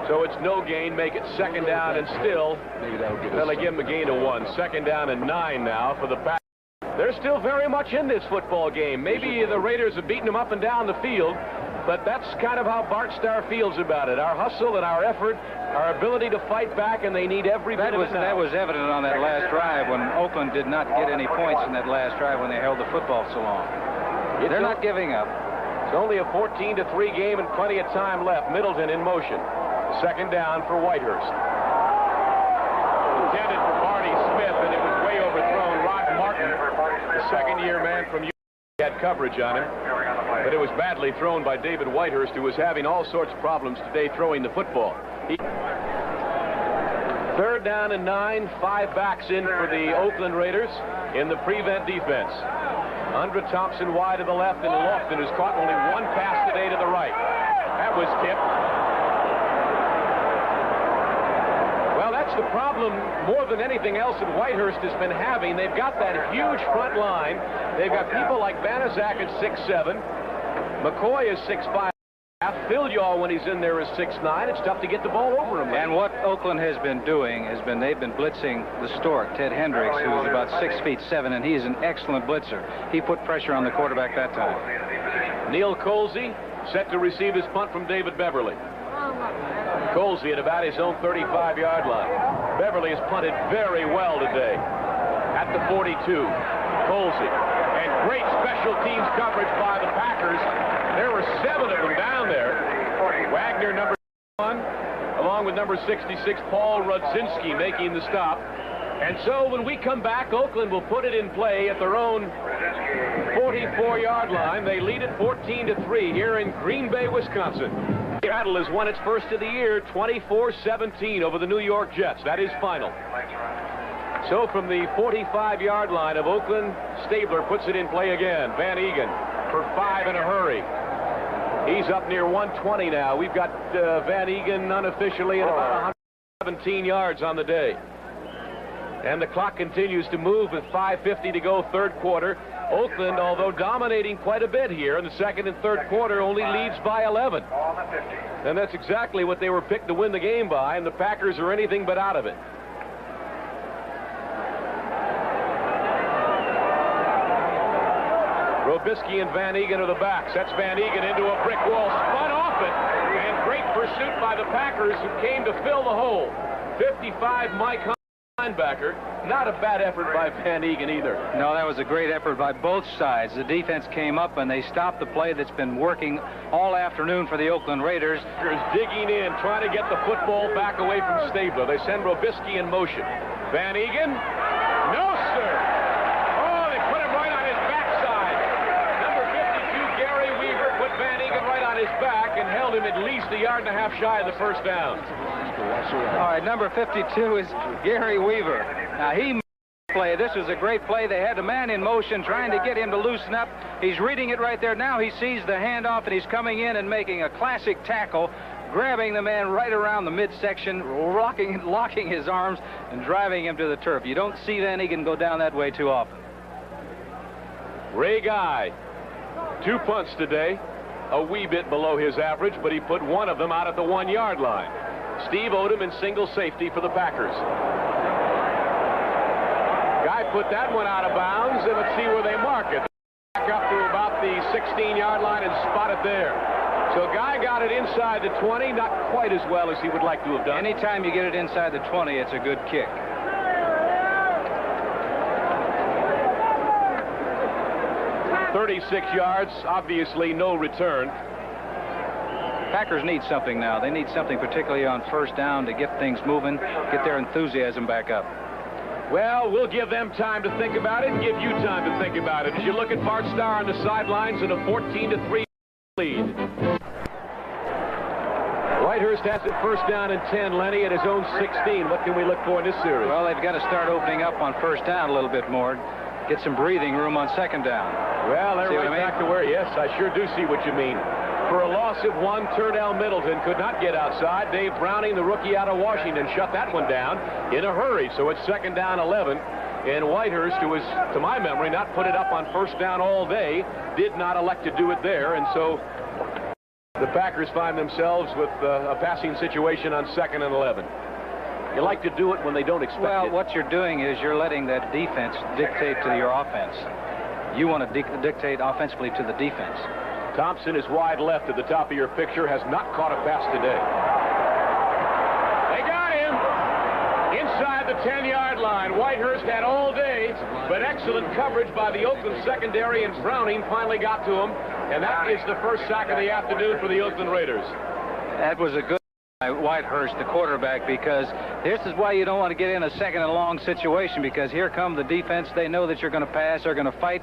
Speaker 1: So it's no gain, make it 2nd down, and still, they'll give him a gain of 1. 2nd down and 9 now for the Packers. They're still very much in this football game. Maybe the Raiders have beaten them up and down the field, but that's kind of how Bart Starr feels about it. Our hustle and our effort, our ability to fight back, and they need every bit of it now.
Speaker 2: That was evident on that last drive when Oakland did not get any points in that last drive when they held the football so long. They're not giving up.
Speaker 1: It's only a 14-3 game and plenty of time left. Middleton in motion. 2nd down for Whitehurst. Intended for Barney Smith, and it was way overthrown. Rod Martin, the second-year man from UC, had coverage on him. But it was badly thrown by David Whitehurst, who was having all sorts of problems today throwing the football. Third down and 9, 5 backs in for the Oakland Raiders in the prevent defense. Undra Thompson wide to the left, and Lofton has caught only one pass today to the right. That was tipped. Well, that's the problem more than anything else that Whitehurst has been having. They've got that huge front line. They've got people like Banaszak at 6'7". McCoy is 6'5". Philyaw, when he's in there, is 6'9". It's tough to get the ball over him.
Speaker 2: And what Oakland has been doing has been they've been blitzing the Stork, Ted Hendricks, who's about 6'7", and he's an excellent blitzer. He put pressure on the quarterback that time.
Speaker 1: Neil Colsey set to receive his punt from David Beverly. Colsey at about his own 35-yard line. Beverly has punted very well today at the 42. Colsey. And great special teams coverage by the Packers. There were 7 of them down there. Wagner, number 1, along with number 66, Paul Rudzinski, making the stop. And so when we come back, Oakland will put it in play at their own 44-yard line. They lead it 14-3 here in Green Bay, Wisconsin. Seattle has won its first of the year, 24-17 over the New York Jets. That is final. So from the 45-yard line of Oakland, Stabler puts it in play again. Van Egan for 5 in a hurry. He's up near 120 now. We've got Van Egan unofficially at about 117 yards on the day. And the clock continues to move with 5:50 to go, third quarter. Oakland, although dominating quite a bit here in the second and third quarter, only leads by 11. And that's exactly what they were picked to win the game by, and the Packers are anything but out of it. Robisky and Van Egan are the backs. That's Van Egan into a brick wall, spun off it, and great pursuit by the Packers, who came to fill the hole. 55, Mike Hunt, linebacker. Not a bad effort by Van Egan either.
Speaker 2: No, that was a great effort by both sides. The defense came up and they stopped the play that's been working all afternoon for the Oakland Raiders.
Speaker 1: Digging in, trying to get the football back away from Stabler. They send Robisky in motion. Van Egan? No, sir. Oh, they put him right on his backside. Number 52, Gary Weaver, put Van Egan right on his back and held him at least a yard and a half shy of the first down.
Speaker 2: All right, number 52 is Gary Weaver. Now, he play. This was a great play. They had the man in motion trying to get him to loosen up. He's reading it right there. Now he sees the handoff, and he's coming in and making a classic tackle, grabbing the man right around the midsection, locking his arms, and driving him to the turf. You don't see Van Egan go down that way too often.
Speaker 1: Ray Guy, 2 punts today, a wee bit below his average, but he put one of them out at the 1-yard line. Steve Odom in single safety for the Packers. Guy put that one out of bounds, and let's see where they mark it. Back up to about the 16-yard line and spot it there. So Guy got it inside the 20, not quite as well as he would like to have done.
Speaker 2: Anytime you get it inside the 20, it's a good kick.
Speaker 1: .36 yards, obviously no return.
Speaker 2: Packers need something now. They need something particularly on first down to get things moving, get their enthusiasm back up.
Speaker 1: Well, we'll give them time to think about it and give you time to think about it as you look at Bart Starr on the sidelines in a 14-3 lead. Whitehurst has it first down and 10, Lenny, at his own 16. What can we look for in this series?
Speaker 2: Well, they've got to start opening up on first down a little bit more. Get some breathing room on second down.
Speaker 1: Well, they're right back to where, yes, I sure do see what you mean. For a loss of 1, Turnell Middleton could not get outside. Dave Browning, the rookie out of Washington, shut that one down in a hurry. So it's second down 11. And Whitehurst, who was, to my memory, not put it up on first down all day, did not elect to do it there. And so the Packers find themselves with a passing situation on second and 11. You like to do it when they don't expect it.
Speaker 2: Well, what you're doing is you're letting that defense dictate to your offense. You want to dictate offensively to the defense.
Speaker 1: Thompson is wide left at the top of your picture, has not caught a pass today. They got him inside the 10-yard line. Whitehurst had all day, but excellent coverage by the Oakland secondary, and Browning finally got to him, and that is the first sack of the afternoon for the Oakland Raiders.
Speaker 2: That was a good Whitehurst, the quarterback, because This is why you don't want to get in a second and long situation, because here come the defense. They know that you're going to pass. They're going to fight.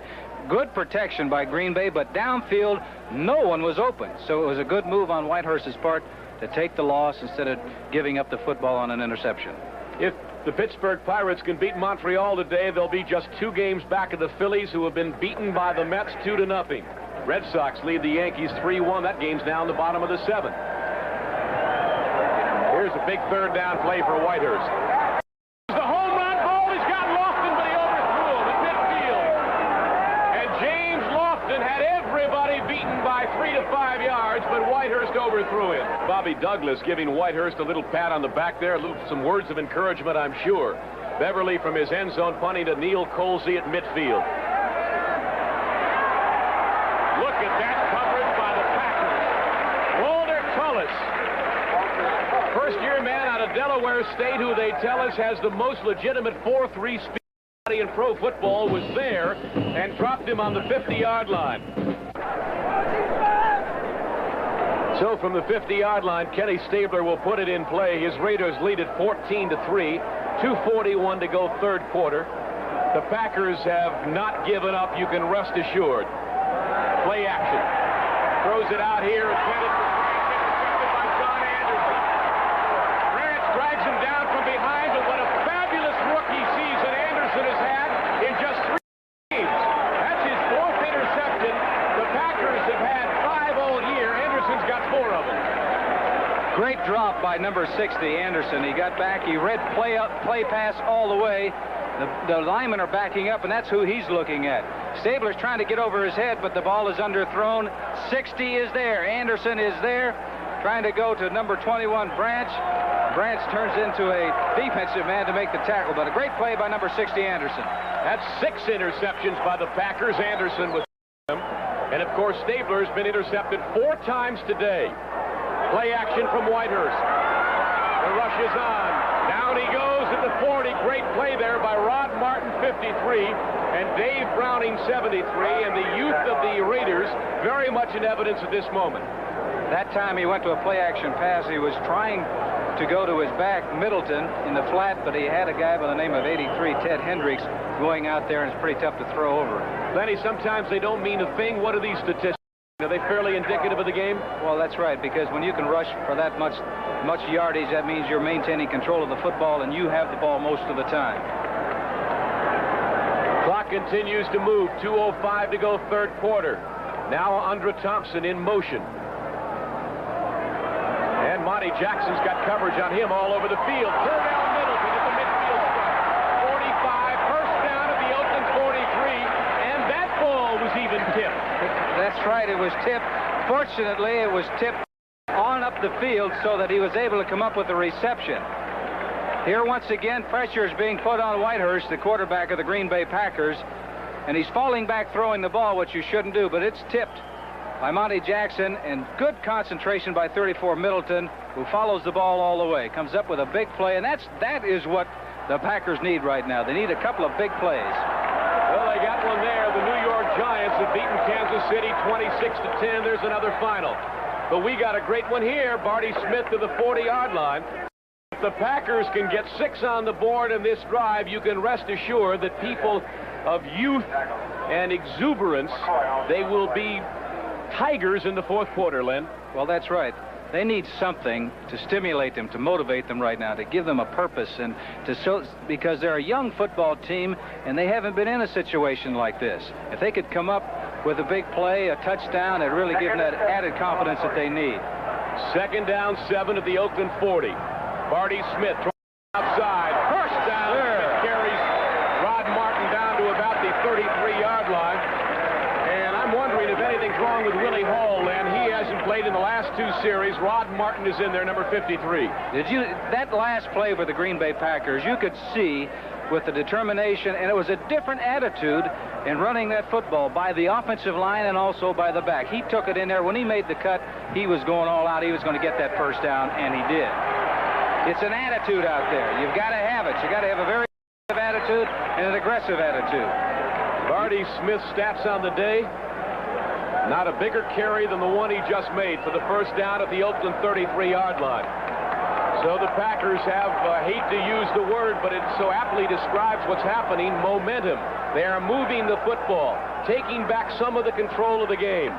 Speaker 2: Good protection by Green Bay, but downfield, no one was open. So it was a good move on Whitehurst's part to take the loss instead of giving up the football on an interception.
Speaker 1: If the Pittsburgh Pirates can beat Montreal today, they'll be just 2 games back of the Phillies, who have been beaten by the Mets 2-0. Red Sox lead the Yankees 3-1. That game's now in the bottom of the 7th. Here's a big third down play for Whitehurst. The home run ball. He's got Lofton, but he overthrew him at midfield. And James Lofton had everybody beaten by 3 to 5 yards, but Whitehurst overthrew him. Bobby Douglas giving Whitehurst a little pat on the back there, some words of encouragement, I'm sure. Beverly from his end zone punting to Neil Colsey at midfield. Look at that coverage by the Packers. Walter Tullis, first-year man out of Delaware State, who they tell us has the most legitimate 4-3 speed in pro football, was there and dropped him on the 50-yard line. So from the 50-yard line, Kenny Stabler will put it in play. His Raiders lead it 14-3, 2:41 to go third quarter. The Packers have not given up, you can rest assured. Play action. Throws it out here. Intended for Branch, intercepted by John Anderson. Branch drags him down from behind, but what a fabulous rookie season Anderson has had in just 3 games. That's his 4th interception. The Packers have had 5 all year. Anderson's got 4 of them.
Speaker 2: Great drop by number 60, Anderson. He got back. He read play pass all the way. The linemen are backing up, and that's who he's looking at. Stabler's trying to get over his head, but the ball is underthrown. 60 is there. Anderson is there, trying to go to number 21, Branch. Branch turns into a defensive man to make the tackle, but a great play by number 60, Anderson.
Speaker 1: That's 6 interceptions by the Packers. Anderson with them. And, of course, Stabler's been intercepted 4 times today. Play action from Whitehurst. The rush is on. Down he goes at the 40. Great play there by Rod Martin, 53, and Dave Browning, 73, and the youth of the Raiders very much in evidence at this moment.
Speaker 2: That time he went to a play-action pass. He was trying to go to his back, Middleton, in the flat, but he had a guy by the name of 83, Ted Hendricks, going out there, and it's pretty tough to throw over.
Speaker 1: Lenny, sometimes they don't mean a thing. What are these statistics? Are they fairly indicative of the game?
Speaker 2: Well, that's right, because when you can rush for that much yardage, that means you're maintaining control of the football, and you have the ball most of the time.
Speaker 1: Clock continues to move. 2:05 to go third quarter. Now Andra Thompson in motion. And Monty Jackson's got coverage on him all over the field. Pull down Middleton at the midfield stripe. 45, first down at the Oakland 43, and that ball was even tipped.
Speaker 2: That's right, it was tipped. Fortunately, it was tipped on up the field so that he was able to come up with a reception. Here, once again, pressure is being put on Whitehurst, the quarterback of the Green Bay Packers, and he's falling back throwing the ball, which you shouldn't do, but it's tipped by Monty Jackson, and good concentration by 34 Middleton, who follows the ball all the way. Comes up with a big play, and that is what the Packers need right now. They need a couple of big plays.
Speaker 1: Well, they got one there. The New York Giants have beaten Kansas City 26-10. There's another final. But we got a great one here. Barty Smith to the 40-yard line. If the Packers can get 6 on the board in this drive, you can rest assured that people of youth and exuberance, they will be tigers in the fourth quarter, Len.
Speaker 2: Well, that's right. They need something to stimulate them, to motivate them right now, to give them a purpose, and because they're a young football team and they haven't been in a situation like this. If they could come up with a big play, a touchdown, it'd really give them that added confidence that they need.
Speaker 1: Second down, 7 at the Oakland 40. Barty Smith outside. First down. It carries Rod Martin down to about the 33-yard line. And I'm wondering if anything's wrong with Willie Hall, Len. He hasn't played in the last 2 series. Rod Martin is in there, number 53.
Speaker 2: That last play for the Green Bay Packers, you could see with the determination, and it was a different attitude in running that football by the offensive line and also by the back. He took it in there. When he made the cut, he was going all out. He was going to get that first down, and he did. It's an attitude out there. You've got to have it. You've got to have a very aggressive attitude and an aggressive attitude.
Speaker 1: Barty Smith's stats on the day, not a bigger carry than the one he just made for the first down at the Oakland 33-yard line. So the Packers have, hate to use the word, but it so aptly describes what's happening, momentum. They are moving the football, taking back some of the control of the game.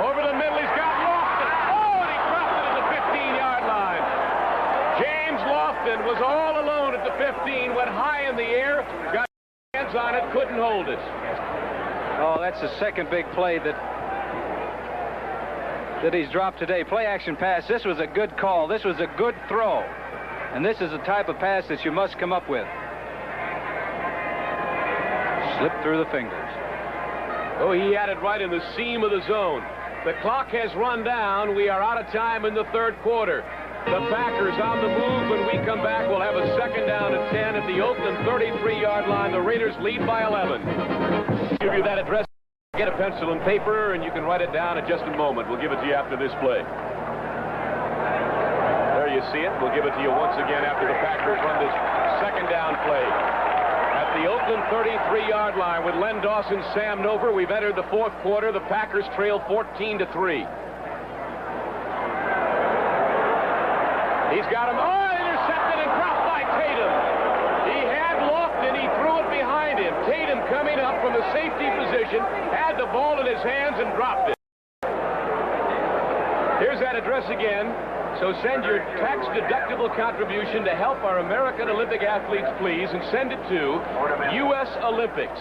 Speaker 1: Over the middle, he's got Lofton. Oh, and he dropped it at the 15-yard line. James Lofton was all alone at the 15, went high in the air, got hands on it, couldn't hold it.
Speaker 2: Oh, that's the second big play that he's dropped today. Play action pass. This was a good call. This was a good throw. And this is the type of pass that you must come up with. Slip through the fingers.
Speaker 1: Oh, he had it right in the seam of the zone. The clock has run down. We are out of time in the third quarter. The Packers on the move. When we come back, we'll have a second down at 10 at the Oakland 33-yard line. The Raiders lead by 11. Give you that address. Get a pencil and paper, and you can write it down in just a moment. We'll give it to you after this play. There you see it. We'll give it to you once again after the Packers run this second down play. At the Oakland 33-yard line with Len Dawson, Sam Nover, we've entered the fourth quarter. The Packers trail 14-3. He's got him. Oh, intercepted and dropped by Tatum. He had Lofton. He threw it behind him. Tatum coming up from a safety position, had the ball in his hands and dropped it. Here's that address again. So send your tax-deductible contribution to help our American Olympic athletes, please, and send it to U.S. Olympics.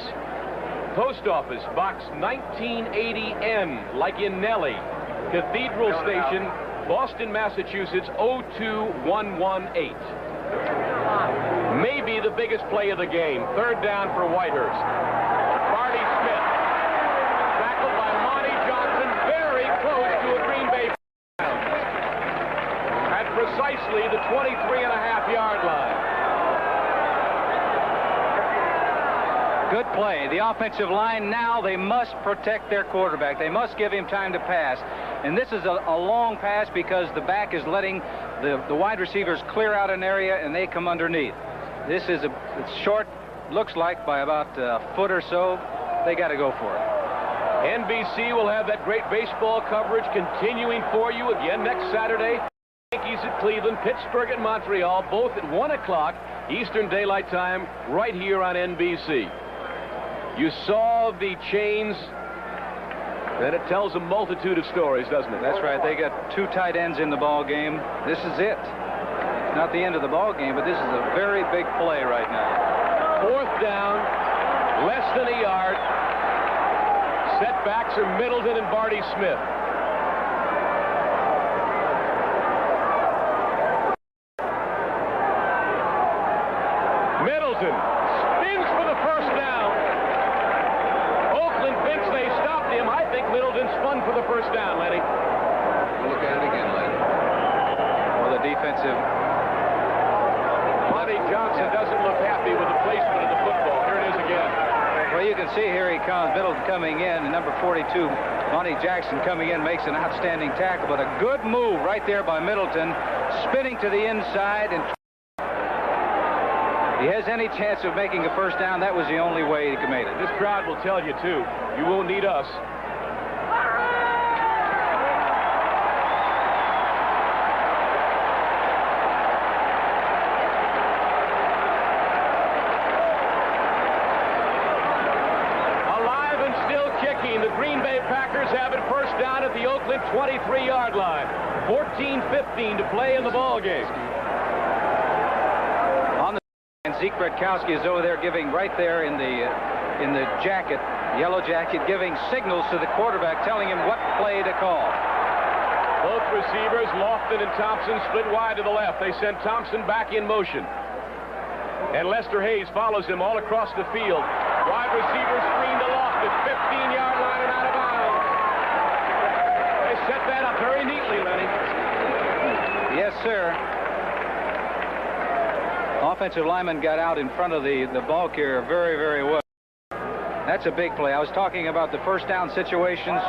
Speaker 1: Post Office, Box 1980N, like in Nellie. Cathedral Station, Boston, Massachusetts, 02118. Maybe the biggest play of the game. Third down for Whitehurst. Marty Smith, tackled by Monty Johnson, very close to a Green Bay at precisely the 23.5-yard line.
Speaker 2: Good play. The offensive line now, they must protect their quarterback. They must give him time to pass. And this is a long pass because the back is letting the wide receivers clear out an area and they come underneath. This is it's short, looks like, by about a foot or so. They got to go for it.
Speaker 1: NBC will have that great baseball coverage continuing for you again next Saturday. Yankees at Cleveland, Pittsburgh at Montreal, both at 1 o'clock Eastern Daylight Time, right here on NBC. You saw the chains, and it tells a multitude of stories, doesn't it?
Speaker 2: That's right. They got two tight ends in the ball game. This is it. Not the end of the ball game, but this is a very big play right now.
Speaker 1: Fourth down, less than a yard. Setbacks are Middleton and Barty Smith. Middleton spins for the first down. Oakland thinks they stopped him. I think Middleton spun for the first down, Lenny.
Speaker 4: Look at it again, Lenny.
Speaker 2: Well, the defensive...
Speaker 1: Monty Johnson doesn't look happy with the placement of the football. Here it is again.
Speaker 2: Well, you can see here he comes, Middleton coming in, and number 42, Monty Jackson coming in, makes an outstanding tackle, but a good move right there by Middleton, spinning to the inside, and he has any chance of making a first down. That was the only way he could make it.
Speaker 1: This crowd will tell you, too. You won't need us. Alive and still kicking. The Green Bay Packers have it first down at the Oakland 23-yard line. 14:15 to play in the ball game.
Speaker 2: And Zeke Bradkowski is over there giving right there in the jacket, yellow jacket, giving signals to the quarterback, telling him what play to call.
Speaker 1: Both receivers, Lofton and Thompson, split wide to the left. They send Thompson back in motion. And Lester Hayes follows him all across the field. Wide receiver screen to Lofton, 15-yard line and out of bounds. They set that up very neatly, Lenny.
Speaker 2: Yes, sir. Offensive lineman got out in front of the ball carrier very, very well. That's a big play. I was talking about the first down situations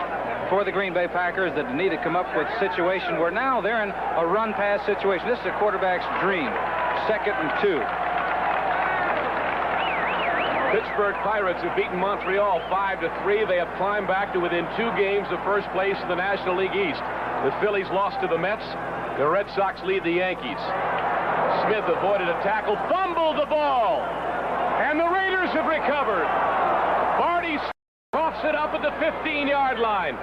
Speaker 2: for the Green Bay Packers that need to come up with a situation where now they're in a run-pass situation. This is a quarterback's dream. 2nd and 2.
Speaker 1: Pittsburgh Pirates have beaten Montreal 5-3. They have climbed back to within 2 games of first place in the National League East. The Phillies lost to the Mets. The Red Sox lead the Yankees. Smith avoided a tackle, fumbled the ball, and the Raiders have recovered. Barty coughs it up at the 15-yard line.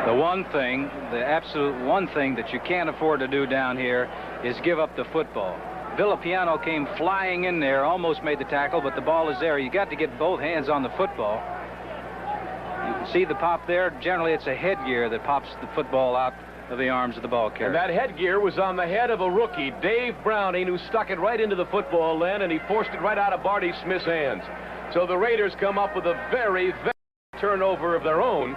Speaker 2: The one thing, the absolute one thing that you can't afford to do down here is give up the football. Villapiano came flying in there, almost made the tackle, but the ball is there. You got to get both hands on the football. You can see the pop there. Generally, it's a headgear that pops the football out of the arms of the ball carrier.
Speaker 1: And that headgear was on the head of a rookie, Dave Browning, who stuck it right into the football, Len, and he forced it right out of Barty Smith's hands. So the Raiders come up with a very, very turnover of their own.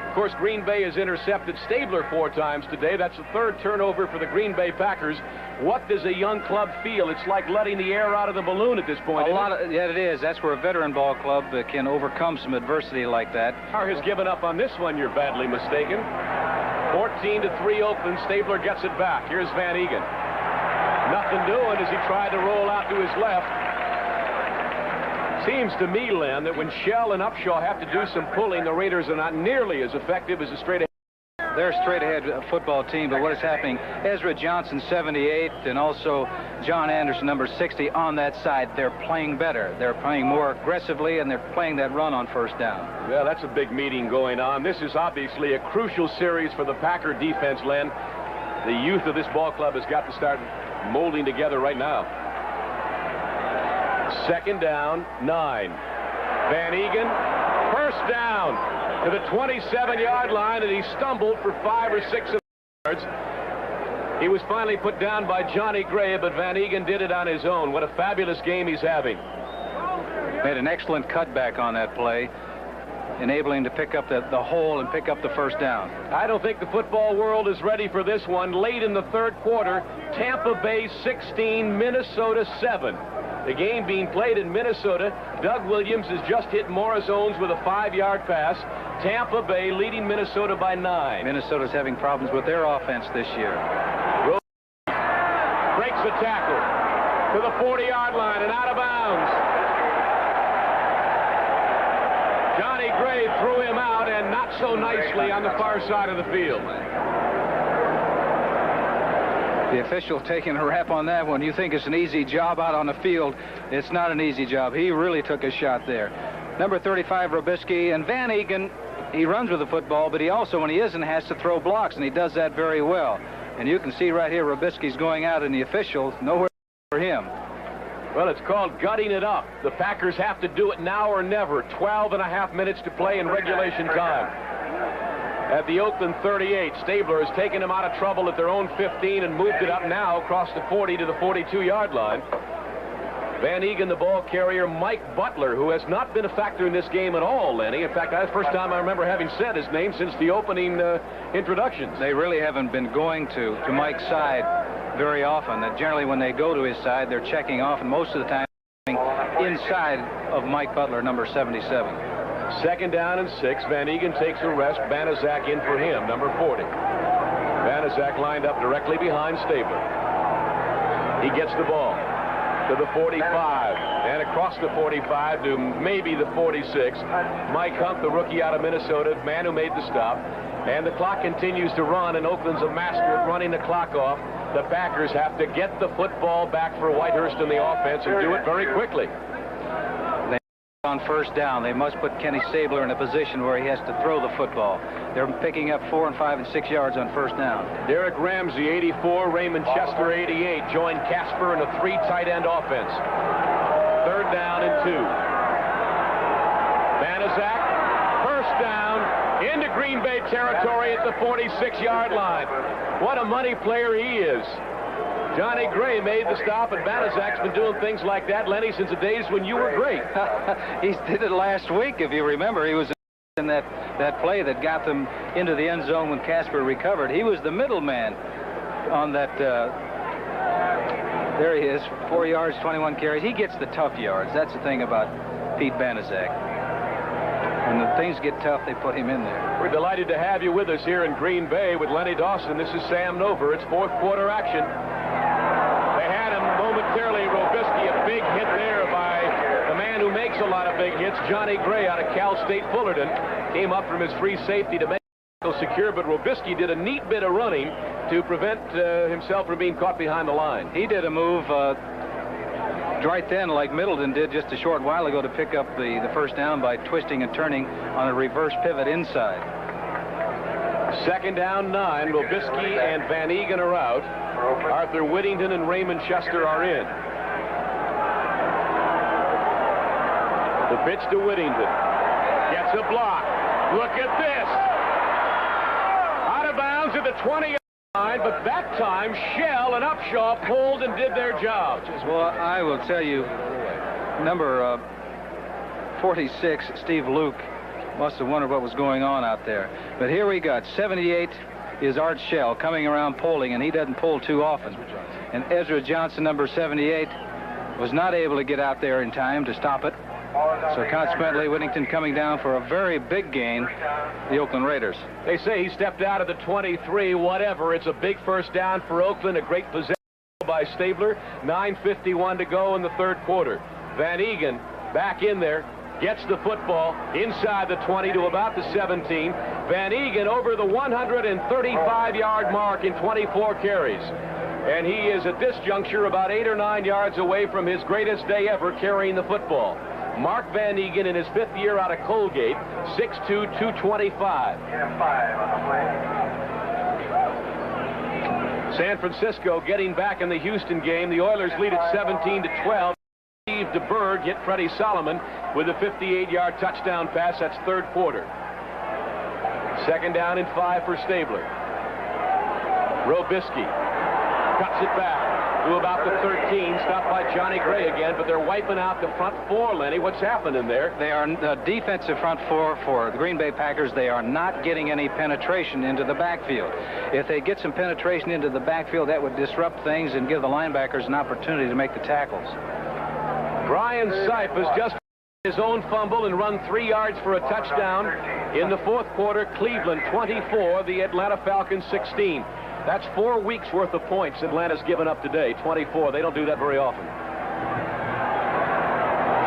Speaker 1: Of course, Green Bay has intercepted Stabler 4 times today. That's the 3rd turnover for the Green Bay Packers. What does a young club feel? It's like letting the air out of the balloon at this point.
Speaker 2: Yeah, it is. That's where a veteran ball club can overcome some adversity like that.
Speaker 1: Carr has given up on this one. You're badly mistaken. 14-3 Oakland. Stabler gets it back. Here's Van Egan. Nothing doing as he tried to roll out to his left. Seems to me, Len, that when Shell and Upshaw have to do some pulling, the Raiders are not nearly as effective as a straight-ahead.
Speaker 2: They're a straight-ahead football team, but what is happening, Ezra Johnson, 78, and also John Anderson, number 60, on that side, they're playing better. They're playing more aggressively, and they're playing that run on first down.
Speaker 1: Well, that's a big meeting going on. This is obviously a crucial series for the Packer defense, Len. The youth of this ball club has got to start molding together right now. 2nd down, 9. Van Egan, first down to the 27-yard line, and he stumbled for 5 or 6 yards. He was finally put down by Johnny Gray, but Van Egan did it on his own. What a fabulous game he's having.
Speaker 2: Made an excellent cutback on that play, enabling him to pick up the hole and pick up the first down.
Speaker 1: I don't think the football world is ready for this one. Late in the 3rd quarter, Tampa Bay 16, Minnesota 7. The game being played in Minnesota. Doug Williams has just hit Morris Owens with a 5-yard pass. Tampa Bay leading Minnesota by 9.
Speaker 2: Minnesota's having problems with their offense this year.
Speaker 1: Breaks the tackle to the 40-yard line and out of bounds. Johnny Gray threw him out, and not so nicely on the far side of the field.
Speaker 2: The official taking a rap on that one. You think it's an easy job out on the field. It's not an easy job. He really took a shot there. Number 35, Robisky, and Van Egan, he runs with the football, but he also, when he isn't, has to throw blocks, and he does that very well. And you can see right here, Robisky's going out, and the official, nowhere for him.
Speaker 1: Well, it's called gutting it up. The Packers have to do it now or never. 12.5 minutes to play in regulation time. At the Oakland 38, Stabler has taken him out of trouble at their own 15 and moved it up now across the 40 to the 42-yard line. Van Egan, the ball carrier. Mike Butler, who has not been a factor in this game at all, Lenny. In fact, that's the first time I remember having said his name since the opening introductions.
Speaker 2: They really haven't been going to Mike's side very often. Generally, when they go to his side, they're checking off, and most of the time inside of Mike Butler, number 77.
Speaker 1: 2nd down and 6. Van Egan takes a rest. Banaszak in for him, number 40. Banaszak lined up directly behind Stabler. He gets the ball to the 45 and across the 45 to maybe the 46. Mike Hunt, the rookie out of Minnesota, man who made the stop. And the clock continues to run, and Oakland's a master at running the clock off. The Packers have to get the football back for Whitehurst in the offense and do it very quickly.
Speaker 2: On first down, they must put Kenny Stabler in a position where he has to throw the football. They're picking up 4 and 5 and 6 yards on first down.
Speaker 1: Derek Ramsey, 84. Raymond Chester, 88. Joined Casper in a 3 tight end offense. 3rd down and 2. Banaszak, first down into Green Bay territory at the 46-yard line. What a money player he is. Johnny Gray made the stop, and Banaszak's been doing things like that, Lenny, since the days when you were great.
Speaker 2: He did it last week, if you remember. He was in that play that got them into the end zone when Casper recovered. He was the middleman on that. There he is, 4 yards, 21 carries. He gets the tough yards. That's the thing about Pete Banaszak. When the things get tough, they put him in there.
Speaker 1: We're delighted to have you with us here in Green Bay with Lenny Dawson. This is Sam Nover. It's 4th quarter action. They had him momentarily. Robisky, a big hit there by the man who makes a lot of big hits, Johnny Gray out of Cal State Fullerton. Came up from his free safety to make it secure, but Robisky did a neat bit of running to prevent himself from being caught behind the line.
Speaker 2: He did a move right then, like Middleton did just a short while ago, to pick up the first down by twisting and turning on a reverse pivot inside.
Speaker 1: Second down, 9. Robisky and Van Egan are out. Arthur Whittington and Raymond Chester are in. The pitch to Whittington. Gets a block. Look at this. Out of bounds at the 20 line, but that time Shell and Upshaw pulled and did their job.
Speaker 2: Well, I will tell you, number 46, Steve Luke, must have wondered what was going on out there. But here we got 78 is Art Shell coming around polling, and he doesn't pull too often. And Ezra Johnson, number 78, was not able to get out there in time to stop it. So consequently, Whittington coming down for a very big gain, the Oakland Raiders.
Speaker 1: They say he stepped out of the 23, whatever. It's a big first down for Oakland, a great possession by Stabler. 9:51 to go in the third quarter. Van Egan back in there. Gets the football inside the 20 to about the 17. Van Egan over the 135-yard mark in 24 carries. And he is at this juncture about 8 or 9 yards away from his greatest day ever carrying the football. Mark Van Egan in his 5th year out of Colgate, 6'2", 225. San Francisco getting back in the Houston game. The Oilers lead at 17-12. Steve DeBerg hit Freddie Solomon with a 58-yard touchdown pass. That's third quarter. Second down and 5 for Stabler. Robisky cuts it back to about the 13. Stopped by Johnny Gray again, but they're wiping out the front four, Lenny. What's happening there?
Speaker 2: They are defensive front four for the Green Bay Packers. They are not getting any penetration into the backfield. If they get some penetration into the backfield, that would disrupt things and give the linebackers an opportunity to make the tackles.
Speaker 1: Brian Sipe has just his own fumble and run 3 yards for a touchdown in the fourth quarter. Cleveland 24, the Atlanta Falcons 16. That's 4 weeks worth of points Atlanta's given up today. 24. They don't do that very often.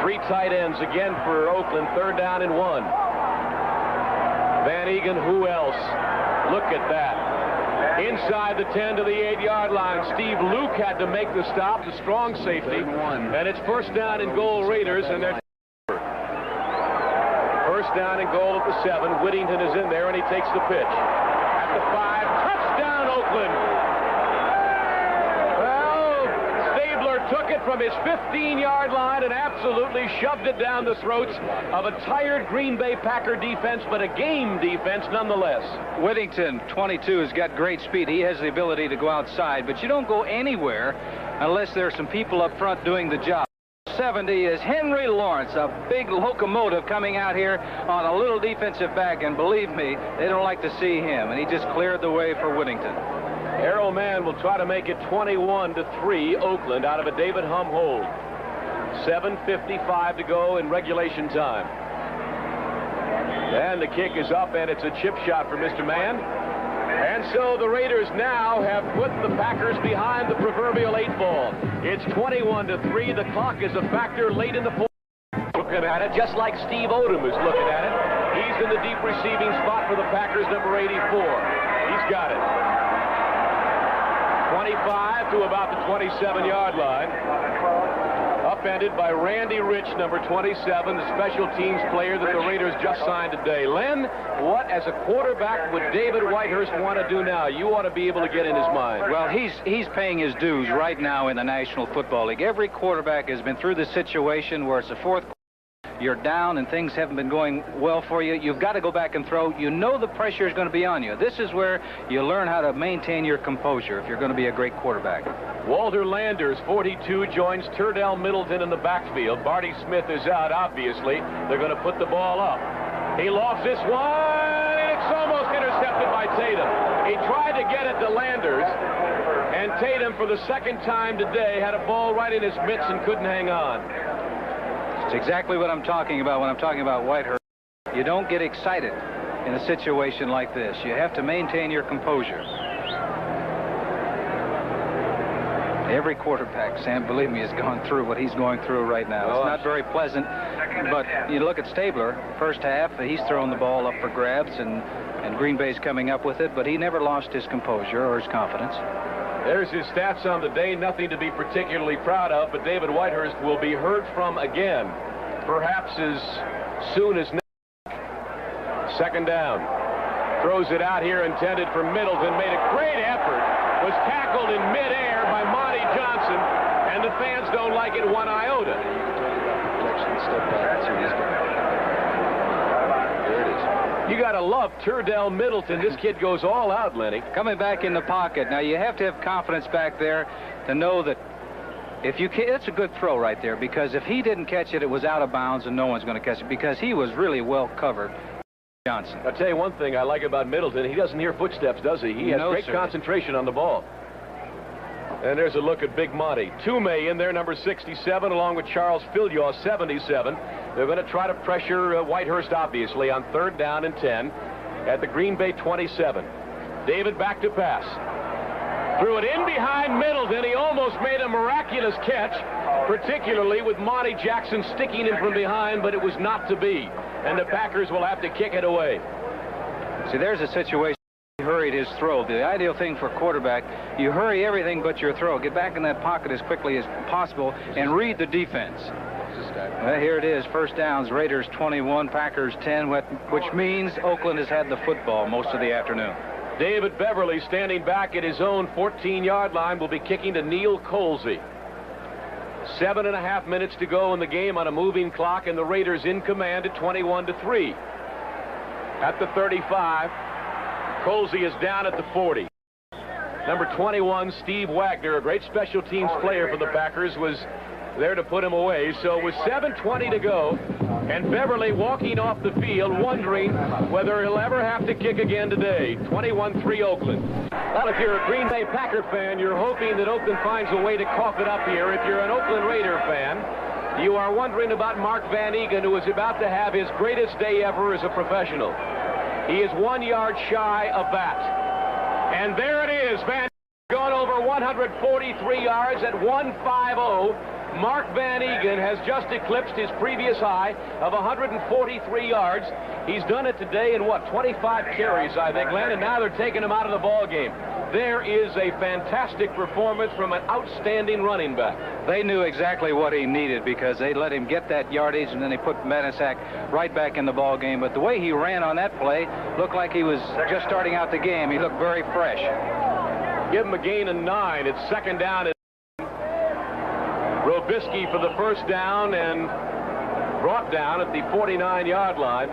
Speaker 1: 3 tight ends again for Oakland. Third down and 1. Van Egan, who else? Look at that. Inside the 10 to the 8-yard line. Steve Luke had to make the stop, the strong safety. And it's first down and goal Raiders, and they're first down and goal at the 7. Whittington is in there, and he takes the pitch. At the 5, touchdown Oakland. Well, Stabler took it from his 15-yard line and absolutely shoved it down the throats of a tired Green Bay Packer defense, but a game defense nonetheless.
Speaker 2: Whittington, 22, has got great speed. He has the ability to go outside, but you don't go anywhere unless there are some people up front doing the job. 70 is Henry Lawrence, a big locomotive coming out here on a little defensive back, and believe me, they don't like to see him, and he just cleared the way for Whittington.
Speaker 1: Errol Mann will try to make it 21-3 Oakland out of a David Humm hold. 7:55 to go in regulation time. And the kick is up, and it's a chip shot for Mr. Mann. And so the Raiders now have put the Packers behind the proverbial 8 ball. It's 21-3. The clock is a factor late in the fourth. Looking at it, just like Steve Odom is looking at it. He's in the deep receiving spot for the Packers, number 84. He's got it. 25 to about the 27-yard line. Upended by Randy Rich, number 27, the special teams player that the Raiders just signed today. Len, what, as a quarterback, would David Whitehurst want to do now? You ought to be able to get in his mind.
Speaker 2: Well, he's paying his dues right now in the National Football League. Every quarterback has been through this situation where it's the fourth quarter. You're down and things haven't been going well for you. You've got to go back and throw. You know the pressure is going to be on you. This is where you learn how to maintain your composure if you're going to be a great quarterback.
Speaker 1: Walter Landers, 42, joins Turdell Middleton in the backfield. Barty Smith is out, obviously. They're going to put the ball up. He lost this one, and it's almost intercepted by Tatum. He tried to get it to Landers, and Tatum, for the second time today, had a ball right in his mitts and couldn't hang on.
Speaker 2: It's exactly what I'm talking about when I'm talking about Whitehurst. You don't get excited in a situation like this. You have to maintain your composure. Every quarterback, Sam, believe me, has gone through what he's going through right now. It's not very pleasant, but you look at Stabler, first half, he's throwing the ball up for grabs, and Green Bay's coming up with it, but he never lost his composure or his confidence.
Speaker 1: There's his stats on the day. Nothing to be particularly proud of, but David Whitehurst will be heard from again, perhaps as soon as next. Second down. Throws it out here, intended for Middleton. Made a great effort. Was tackled in midair by Monty Johnson, and the fans don't like it one iota. You got to love Turdell Middleton. This kid goes all out, Lenny.
Speaker 2: Coming back in the pocket. Now, you have to have confidence back there to know that if you can, it's a good throw right there, because if he didn't catch it, it was out of bounds, and no one's going to catch it, because he was really well covered. Johnson.
Speaker 1: I'll tell you one thing I like about Middleton. He doesn't hear footsteps, does he? He has great concentration on the ball. And there's a look at Big Monty. Toomey in there, number 67, along with Charles Filiaw, 77. They're going to try to pressure Whitehurst, obviously, on third down and 10 at the Green Bay 27. David back to pass. Threw it in behind Middleton. He almost made a miraculous catch, particularly with Monty Jackson sticking him from behind, but it was not to be. And the Packers will have to kick it away.
Speaker 2: See, there's a situation. He hurried his throw. The ideal thing for a quarterback, you hurry everything but your throw. Get back in that pocket as quickly as possible and read the defense. Here it is, first downs, Raiders 21, Packers 10, which means Oakland has had the football most of the afternoon.
Speaker 1: David Beverly, standing back at his own 14-yard line, will be kicking to Neil Colsey. 7.5 minutes to go in the game on a moving clock, and the Raiders in command at 21-3. At the 35, Colsey is down at the 40. Number 21, Steve Wagner, a great special teams player for the Packers, was there to put him away. So with 7:20 to go, and Beverly walking off the field, wondering whether he'll ever have to kick again today. 21-3 Oakland. Well, if you're a Green Bay Packer fan, you're hoping that Oakland finds a way to cough it up here. If you're an Oakland Raider fan, you are wondering about Mark Van Eegen, who is about to have his greatest day ever as a professional. He is 1 yard shy of that. And there it is. Van going over 143 yards at 150. Mark Van Eegen has just eclipsed his previous high of 143 yards. He's done it today in, 25 carries, I think, Len, and now they're taking him out of the ball game. There is a fantastic performance from an outstanding running back.
Speaker 2: They knew exactly what he needed, because they let him get that yardage, and then they put Manasak right back in the ball game. But the way he ran on that play looked like he was just starting out the game. He looked very fresh.
Speaker 1: Give him a gain of 9. It's second down. Robisky for the first down and brought down at the 49-yard line.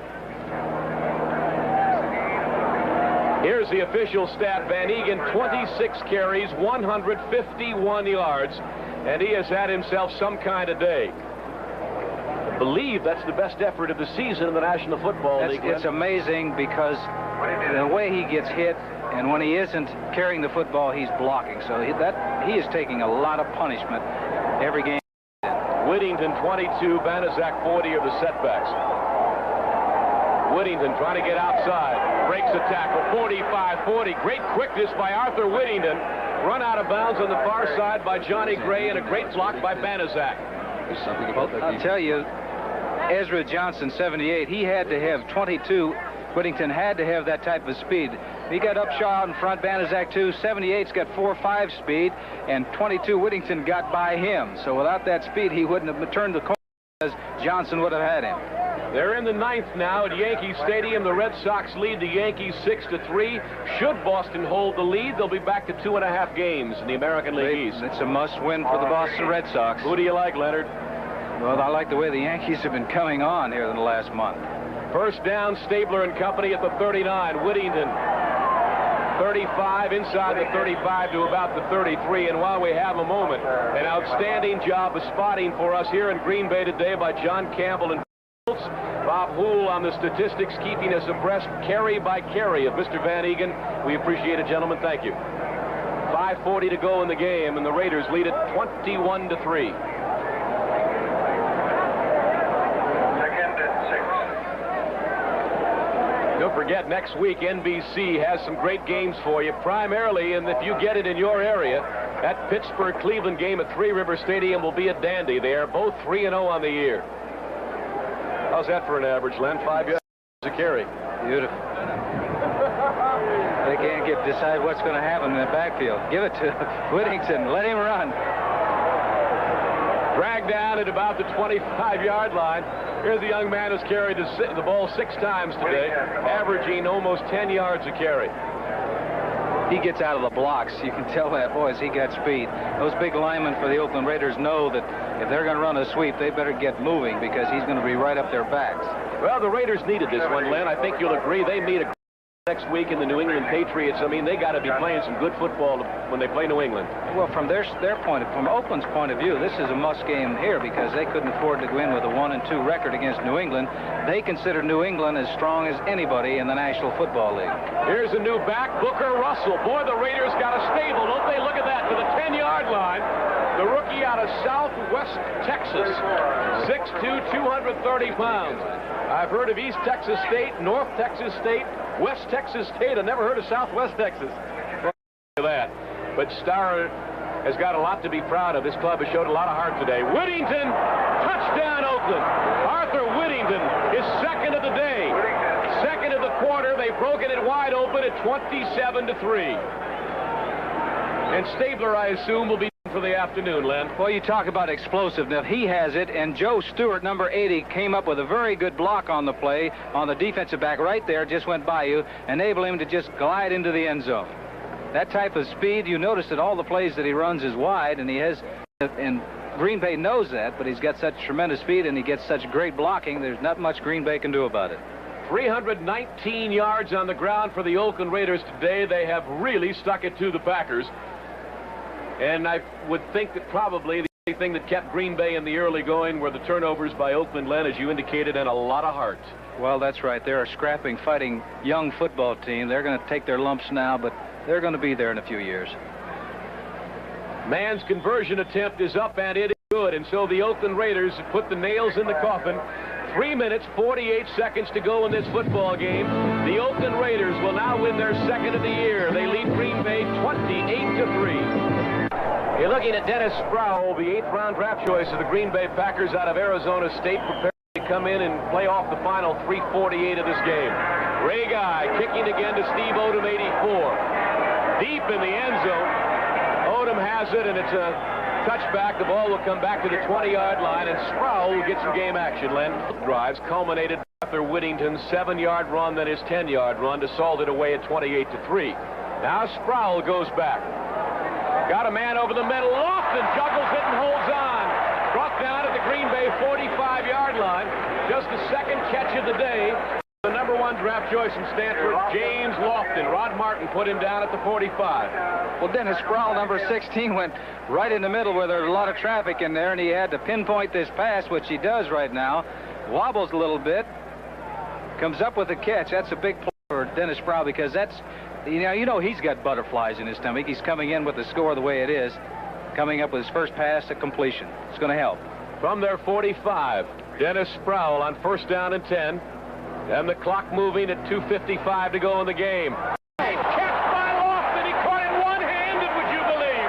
Speaker 1: Here's the official stat. Van Eegen, 26 carries, 151 yards, and he has had himself some kind of day. I believe that's the best effort of the season in the National Football League.
Speaker 2: It's amazing, because the way he gets hit, and when he isn't carrying the football, he's blocking. So he is taking a lot of punishment every game.
Speaker 1: Whittington 22, Banaszak 40 are the setbacks. Whittington trying to get outside, breaks a tackle, 45-40. Great quickness by Arthur Whittington. Run out of bounds on the far side by Johnny Gray, and a great block by Banaszak.
Speaker 4: There's something about that.
Speaker 2: I'll tell you, Ezra Johnson, 78, he had to have 22. Whittington had to have that type of speed. He got Upshaw out in front, Banaszak 2. 78's got 4.5 speed, and 22 Whittington got by him. So without that speed, he wouldn't have turned the corner, as Johnson would have had him.
Speaker 1: They're in the 9th now at Yankee Stadium. The Red Sox lead the Yankees 6-3. Should Boston hold the lead, they'll be back to 2.5 games in the American League East.
Speaker 2: It's a must-win for the Boston Red Sox.
Speaker 1: Who do you like, Leonard?
Speaker 2: Well, I like the way the Yankees have been coming on here in the last month.
Speaker 1: First down, Stabler and company at the 39. Whittington, 35, inside the 35 to about the 33. And while we have a moment, an outstanding job of spotting for us here in Green Bay today by John Campbell and Bob Hoole on the statistics, keeping us abreast carry by carry of Mr. Van Eegen. We appreciate it, gentlemen. Thank you. 5:40 to go in the game, and the Raiders lead it 21-3. Don't forget, next week NBC has some great games for you, primarily, and if you get it in your area, That Pittsburgh-Cleveland game at Three River Stadium will be a dandy. They are both 3-0 on the year. How's that for an average, Len? 5 yards a carry.
Speaker 2: Beautiful. They can't decide what's going to happen in the backfield. Give it to Whittington. Let him run.
Speaker 1: Dragged down at about the 25-yard line. Here's the young man who's carried the ball 6 times today, averaging almost 10 yards a carry.
Speaker 2: He gets out of the blocks. You can tell that, boys, he got speed. Those big linemen for the Oakland Raiders know that if they're going to run a sweep, they better get moving because he's going to be right up their backs.
Speaker 1: Well, the Raiders needed this one, Len. I think you'll agree. They meet next week in the New England Patriots. I mean, they got to be playing some good football when they play New England.
Speaker 2: Well, from from Oakland's point of view, this is a must game here because they couldn't afford to go in with a 1-2 record against New England. They consider New England as strong as anybody in the National Football League.
Speaker 1: Here's a new back, Booker Russell. Boy, the Raiders got a stable. Don't they look at that to the 10-yard line. The rookie out of Southwest Texas, 6'2", 230 pounds. I've heard of East Texas State, North Texas State, West Texas State. I've never heard of Southwest Texas. That. But Starr has got a lot to be proud of. This club has showed a lot of heart today. Whittington, touchdown Oakland. Arthur Whittington is second of the day. Second of the quarter. They've broken it wide open at 27-3. And Stabler, I assume, will be for the afternoon, Len.
Speaker 2: Well, you talk about explosiveness. He has it, and Joe Stewart, number 80, came up with a very good block on the play on the defensive back right there, just went by you, enable him to just glide into the end zone. That type of speed, you notice that all the plays that he runs is wide, and he has, and Green Bay knows that, but he's got such tremendous speed and he gets such great blocking, there's not much Green Bay can do about it.
Speaker 1: 319 yards on the ground for the Oakland Raiders today. They have really stuck it to the Packers. And I would think that probably the only thing that kept Green Bay in the early going were the turnovers by Oakland, Len, as you indicated, and a lot of heart.
Speaker 2: Well, that's right. They're a scrapping, fighting young football team. They're going to take their lumps now, but they're going to be there in a few years.
Speaker 1: Mann's conversion attempt is up, and it is good. And so the Oakland Raiders have put the nails in the coffin. 3 minutes, 48 seconds to go in this football game. The Oakland Raiders will now win their second of the year. They lead Green Bay 28-3. You're looking at Dennis Sproul, the 8th-round draft choice of the Green Bay Packers out of Arizona State, prepared to come in and play off the final 3:48 of this game. Ray Guy kicking again to Steve Odom, 84. Deep in the end zone. Odom has it, and it's a touchback. The ball will come back to the 20-yard line, and Sproul will get some game action, Len. Drives culminated after Whittington's 7-yard run, then his 10-yard run to salt it away at 28-3. Now Sproul goes back. Got a man over the middle. Lofton juggles it and holds on. Brought down at the Green Bay 45-yard line. Just the second catch of the day. The number 1 draft choice from Stanford, James Lofton. Rod Martin put him down at the 45.
Speaker 2: Well, Dennis Sproul, number 16, went right in the middle where there's a lot of traffic in there, and he had to pinpoint this pass, which he does right now. Wobbles a little bit. Comes up with a catch. That's a big play for Dennis Sproul because that's, you know he's got butterflies in his stomach. He's coming in with the score the way it is, coming up with his first pass to completion. It's going to help.
Speaker 1: From their 45, Dennis Sproul on 1st down and 10. And the clock moving at 2:55 to go in the game. Catch by Lofton. He caught it one-handed, would you believe?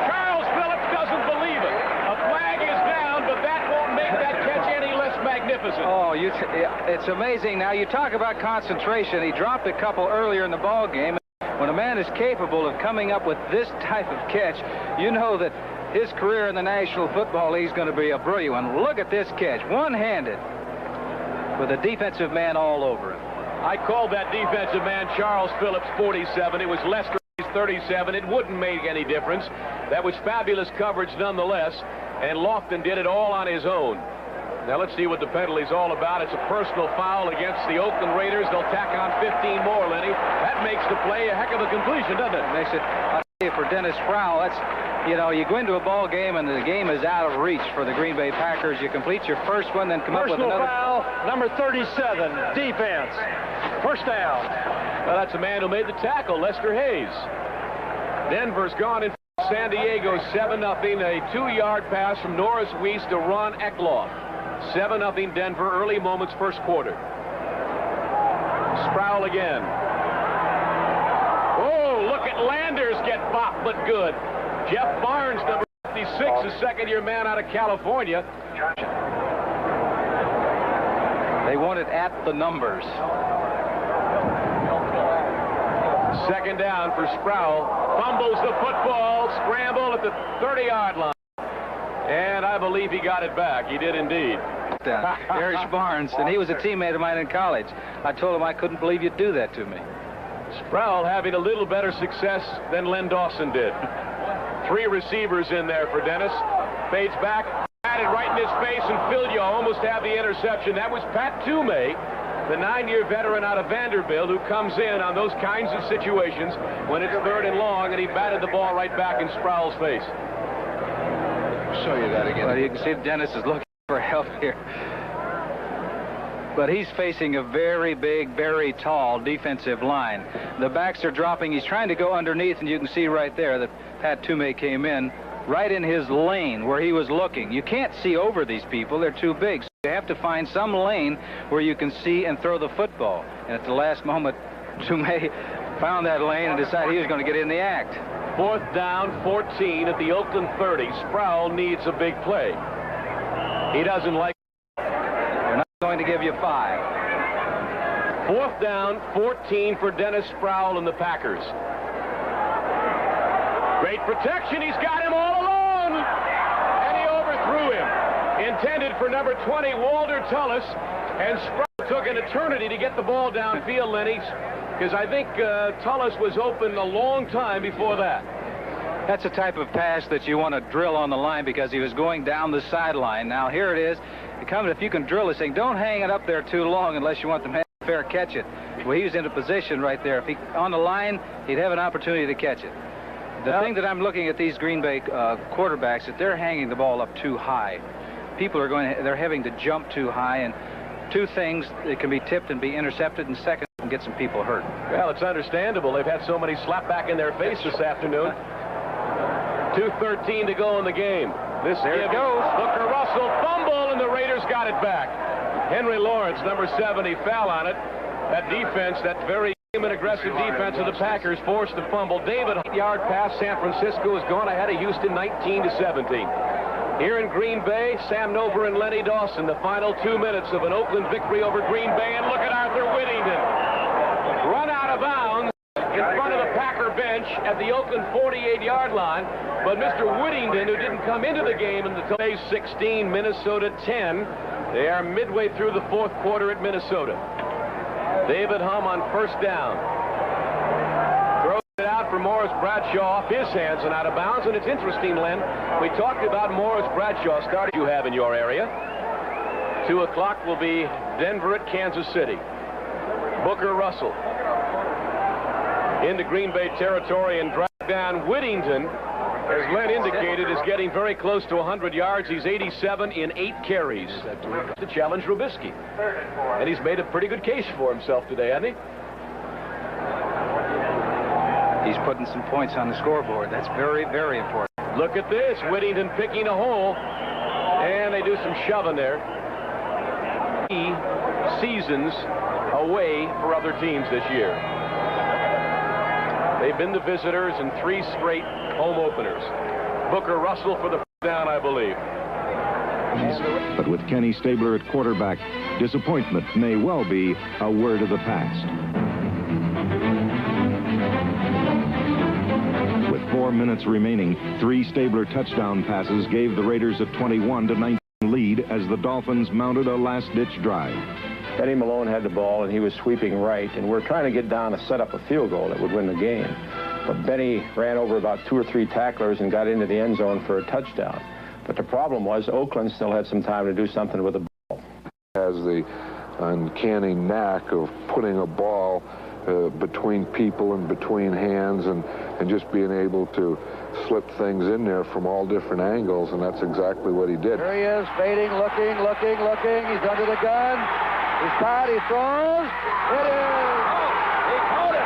Speaker 1: Charles Phillips doesn't believe it. A flag is down, but that won't make that catch any less magnificent.
Speaker 2: Oh, it's amazing. Now, you talk about concentration. He dropped a couple earlier in the ball game. When a man is capable of coming up with this type of catch, you know that his career in the National Football League is going to be a brilliant one. Look at this catch, one-handed, with a defensive man all over him.
Speaker 1: I called that defensive man Charles Phillips, 47. It was Lester, 37. It wouldn't make any difference. That was fabulous coverage nonetheless, and Lofton did it all on his own. Now let's see what the penalty's all about. It's a personal foul against the Oakland Raiders. They'll tack on 15 more, Lenny. That makes the play a heck of a completion, doesn't it?
Speaker 2: Makes it, I'll tell you, for Dennis Sproul, that's, you know, you go into a ball game and the game is out of reach for the Green Bay Packers. You complete your first one, then come up with another.
Speaker 5: Personal foul, number 37, defense. First down.
Speaker 1: Well, that's the man who made the tackle, Lester Hayes. Denver's gone in San Diego 7-0. A 2-yard pass from Norris Weiss to Ron Eckloff. 7-0 Denver, early moments, first quarter. Sproul again. Oh, look at Landers get bop, but good. Jeff Barnes, number 56, a second-year man out of California.
Speaker 2: They want it at the numbers.
Speaker 1: Second down for Sproul. Fumbles the football, scramble at the 30-yard line. And I believe he got it back. He did indeed.
Speaker 2: Erich Barnes, and he was a teammate of mine in college. I told him I couldn't believe you'd do that to me.
Speaker 1: Sproul having a little better success than Len Dawson did. 3 receivers in there for Dennis. Fades back, had it right in his face, and Filio almost had the interception. That was Pat Toomey, the 9-year veteran out of Vanderbilt, who comes in on those kinds of situations when it's 3rd and long, and he batted the ball right back in Sproul's face.
Speaker 4: Show you that again.
Speaker 2: Well, you can see Dennis is looking for help here. But he's facing a very big, very tall defensive line. The backs are dropping. He's trying to go underneath, and you can see right there that Pat Toomey came in right in his lane where he was looking. You can't see over these people. They're too big. So you have to find some lane where you can see and throw the football. And at the last moment, Toomey found that lane and decided he was going to get in the act.
Speaker 1: 4th down, 14 at the Oakland 30. Sproul needs a big play. He doesn't like.
Speaker 2: They're not going to give you 5.
Speaker 1: 4th down, 14 for Dennis Sproul and the Packers. Great protection. He's got him all alone. And he overthrew him. Intended for number 20, Walter Tullis. And Sproul took an eternity to get the ball downfield, Lenny, because I think Tullis was open a long time before that.
Speaker 2: That's a type of pass that you want to drill on the line because he was going down the sideline. Now, here it is. If you can drill this thing, don't hang it up there too long unless you want them to have a fair catch it. Well, he was in a position right there. If he on the line, he'd have an opportunity to catch it. The thing that I'm looking at these Green Bay quarterbacks, that they're hanging the ball up too high. People are they're having to jump too high, and 2 things, it can be tipped and be intercepted, and second, can get some people hurt.
Speaker 1: Well, it's understandable. They've had so many slap back in their face this afternoon. 2:13 to go in the game. There it goes. Booker Russell fumble, and the Raiders got it back. Henry Lawrence, number 70, fell on it. That defense, that very aggressive defense of the Packers, forced the fumble. David, 8-yard pass. San Francisco has gone ahead of Houston 19-17. Here in Green Bay, Sam Nover and Lenny Dawson, the final 2 minutes of an Oakland victory over Green Bay. And look at Arthur Whittington. Run out of bounds in front of the Packer bench at the Oakland 48-yard line. But Mr. Whittington, who didn't come into the game until Bay 16, Minnesota 10. They are midway through the 4th quarter at Minnesota. David Humm on 1st down. Throws it out for Morris Bradshaw off his hands and out of bounds. And it's interesting, Len, we talked about Morris Bradshaw starting you have in your area. 2 o'clock will be Denver at Kansas City. Booker Russell into Green Bay territory and drag down Whittington, as Len indicated, is getting very close to 100 yards. He's 87 in 8 carries to challenge Robisky. And he's made a pretty good case for himself today, hasn't he?
Speaker 2: He's putting some points on the scoreboard. That's very, very important.
Speaker 1: Look at this. Whittington picking a hole. And they do some shoving there. Seasons away for other teams this year. They've been the visitors in 3 straight home openers. Booker Russell for the 1st down, I believe.
Speaker 6: But with Kenny Stabler at quarterback, disappointment may well be a word of the past. With 4 minutes remaining, 3 Stabler touchdown passes gave the Raiders a 21-19 lead as the Dolphins mounted a last-ditch drive.
Speaker 7: Eddie Malone had the ball, and he was sweeping right, and we're trying to get down to set up a field goal that would win the game. But Benny ran over about 2 or 3 tacklers and got into the end zone for a touchdown. But the problem was Oakland still had some time to do something with the ball.
Speaker 8: Has the uncanny knack of putting a ball between people and between hands and just being able to slip things in there from all different angles, and that's exactly what he did.
Speaker 5: Here he is, fading, looking. He's under the gun. He's caught, he throws. It is! He caught it!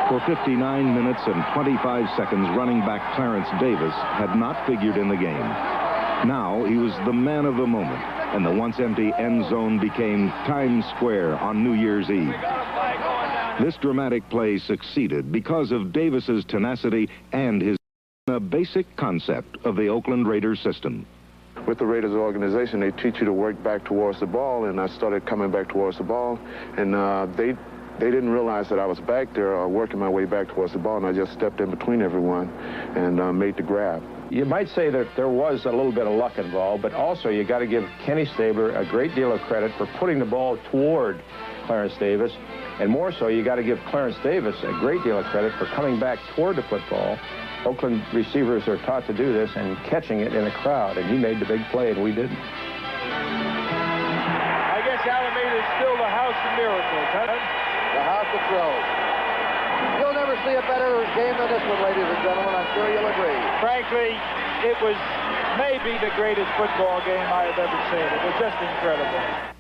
Speaker 6: For 59 minutes and 25 seconds, running back Clarence Davis had not figured in the game. Now he was the man of the moment, and the once empty end zone became Times Square on New Year's Eve. This dramatic play succeeded because of Davis's tenacity and his a basic concept of the Oakland Raiders system.
Speaker 8: With the Raiders organization, they teach you to work back towards the ball, and I started coming back towards the ball, and they didn't realize that I was back there working my way back towards the ball, and I just stepped in between everyone and made the grab.
Speaker 7: You might say that there was a little bit of luck involved, but also you got to give Kenny Stabler a great deal of credit for putting the ball toward Clarence Davis, and more so, you got to give Clarence Davis a great deal of credit for coming back toward the football. Oakland receivers are taught to do this and catching it in a crowd, and he made the big play, and we didn't.
Speaker 5: I guess Alameda is still the house of miracles, huh? The house of thrills. You'll never see a better game than this one, ladies and gentlemen. I'm sure you'll agree. Frankly, it was maybe the greatest football game I have ever seen. It was just incredible.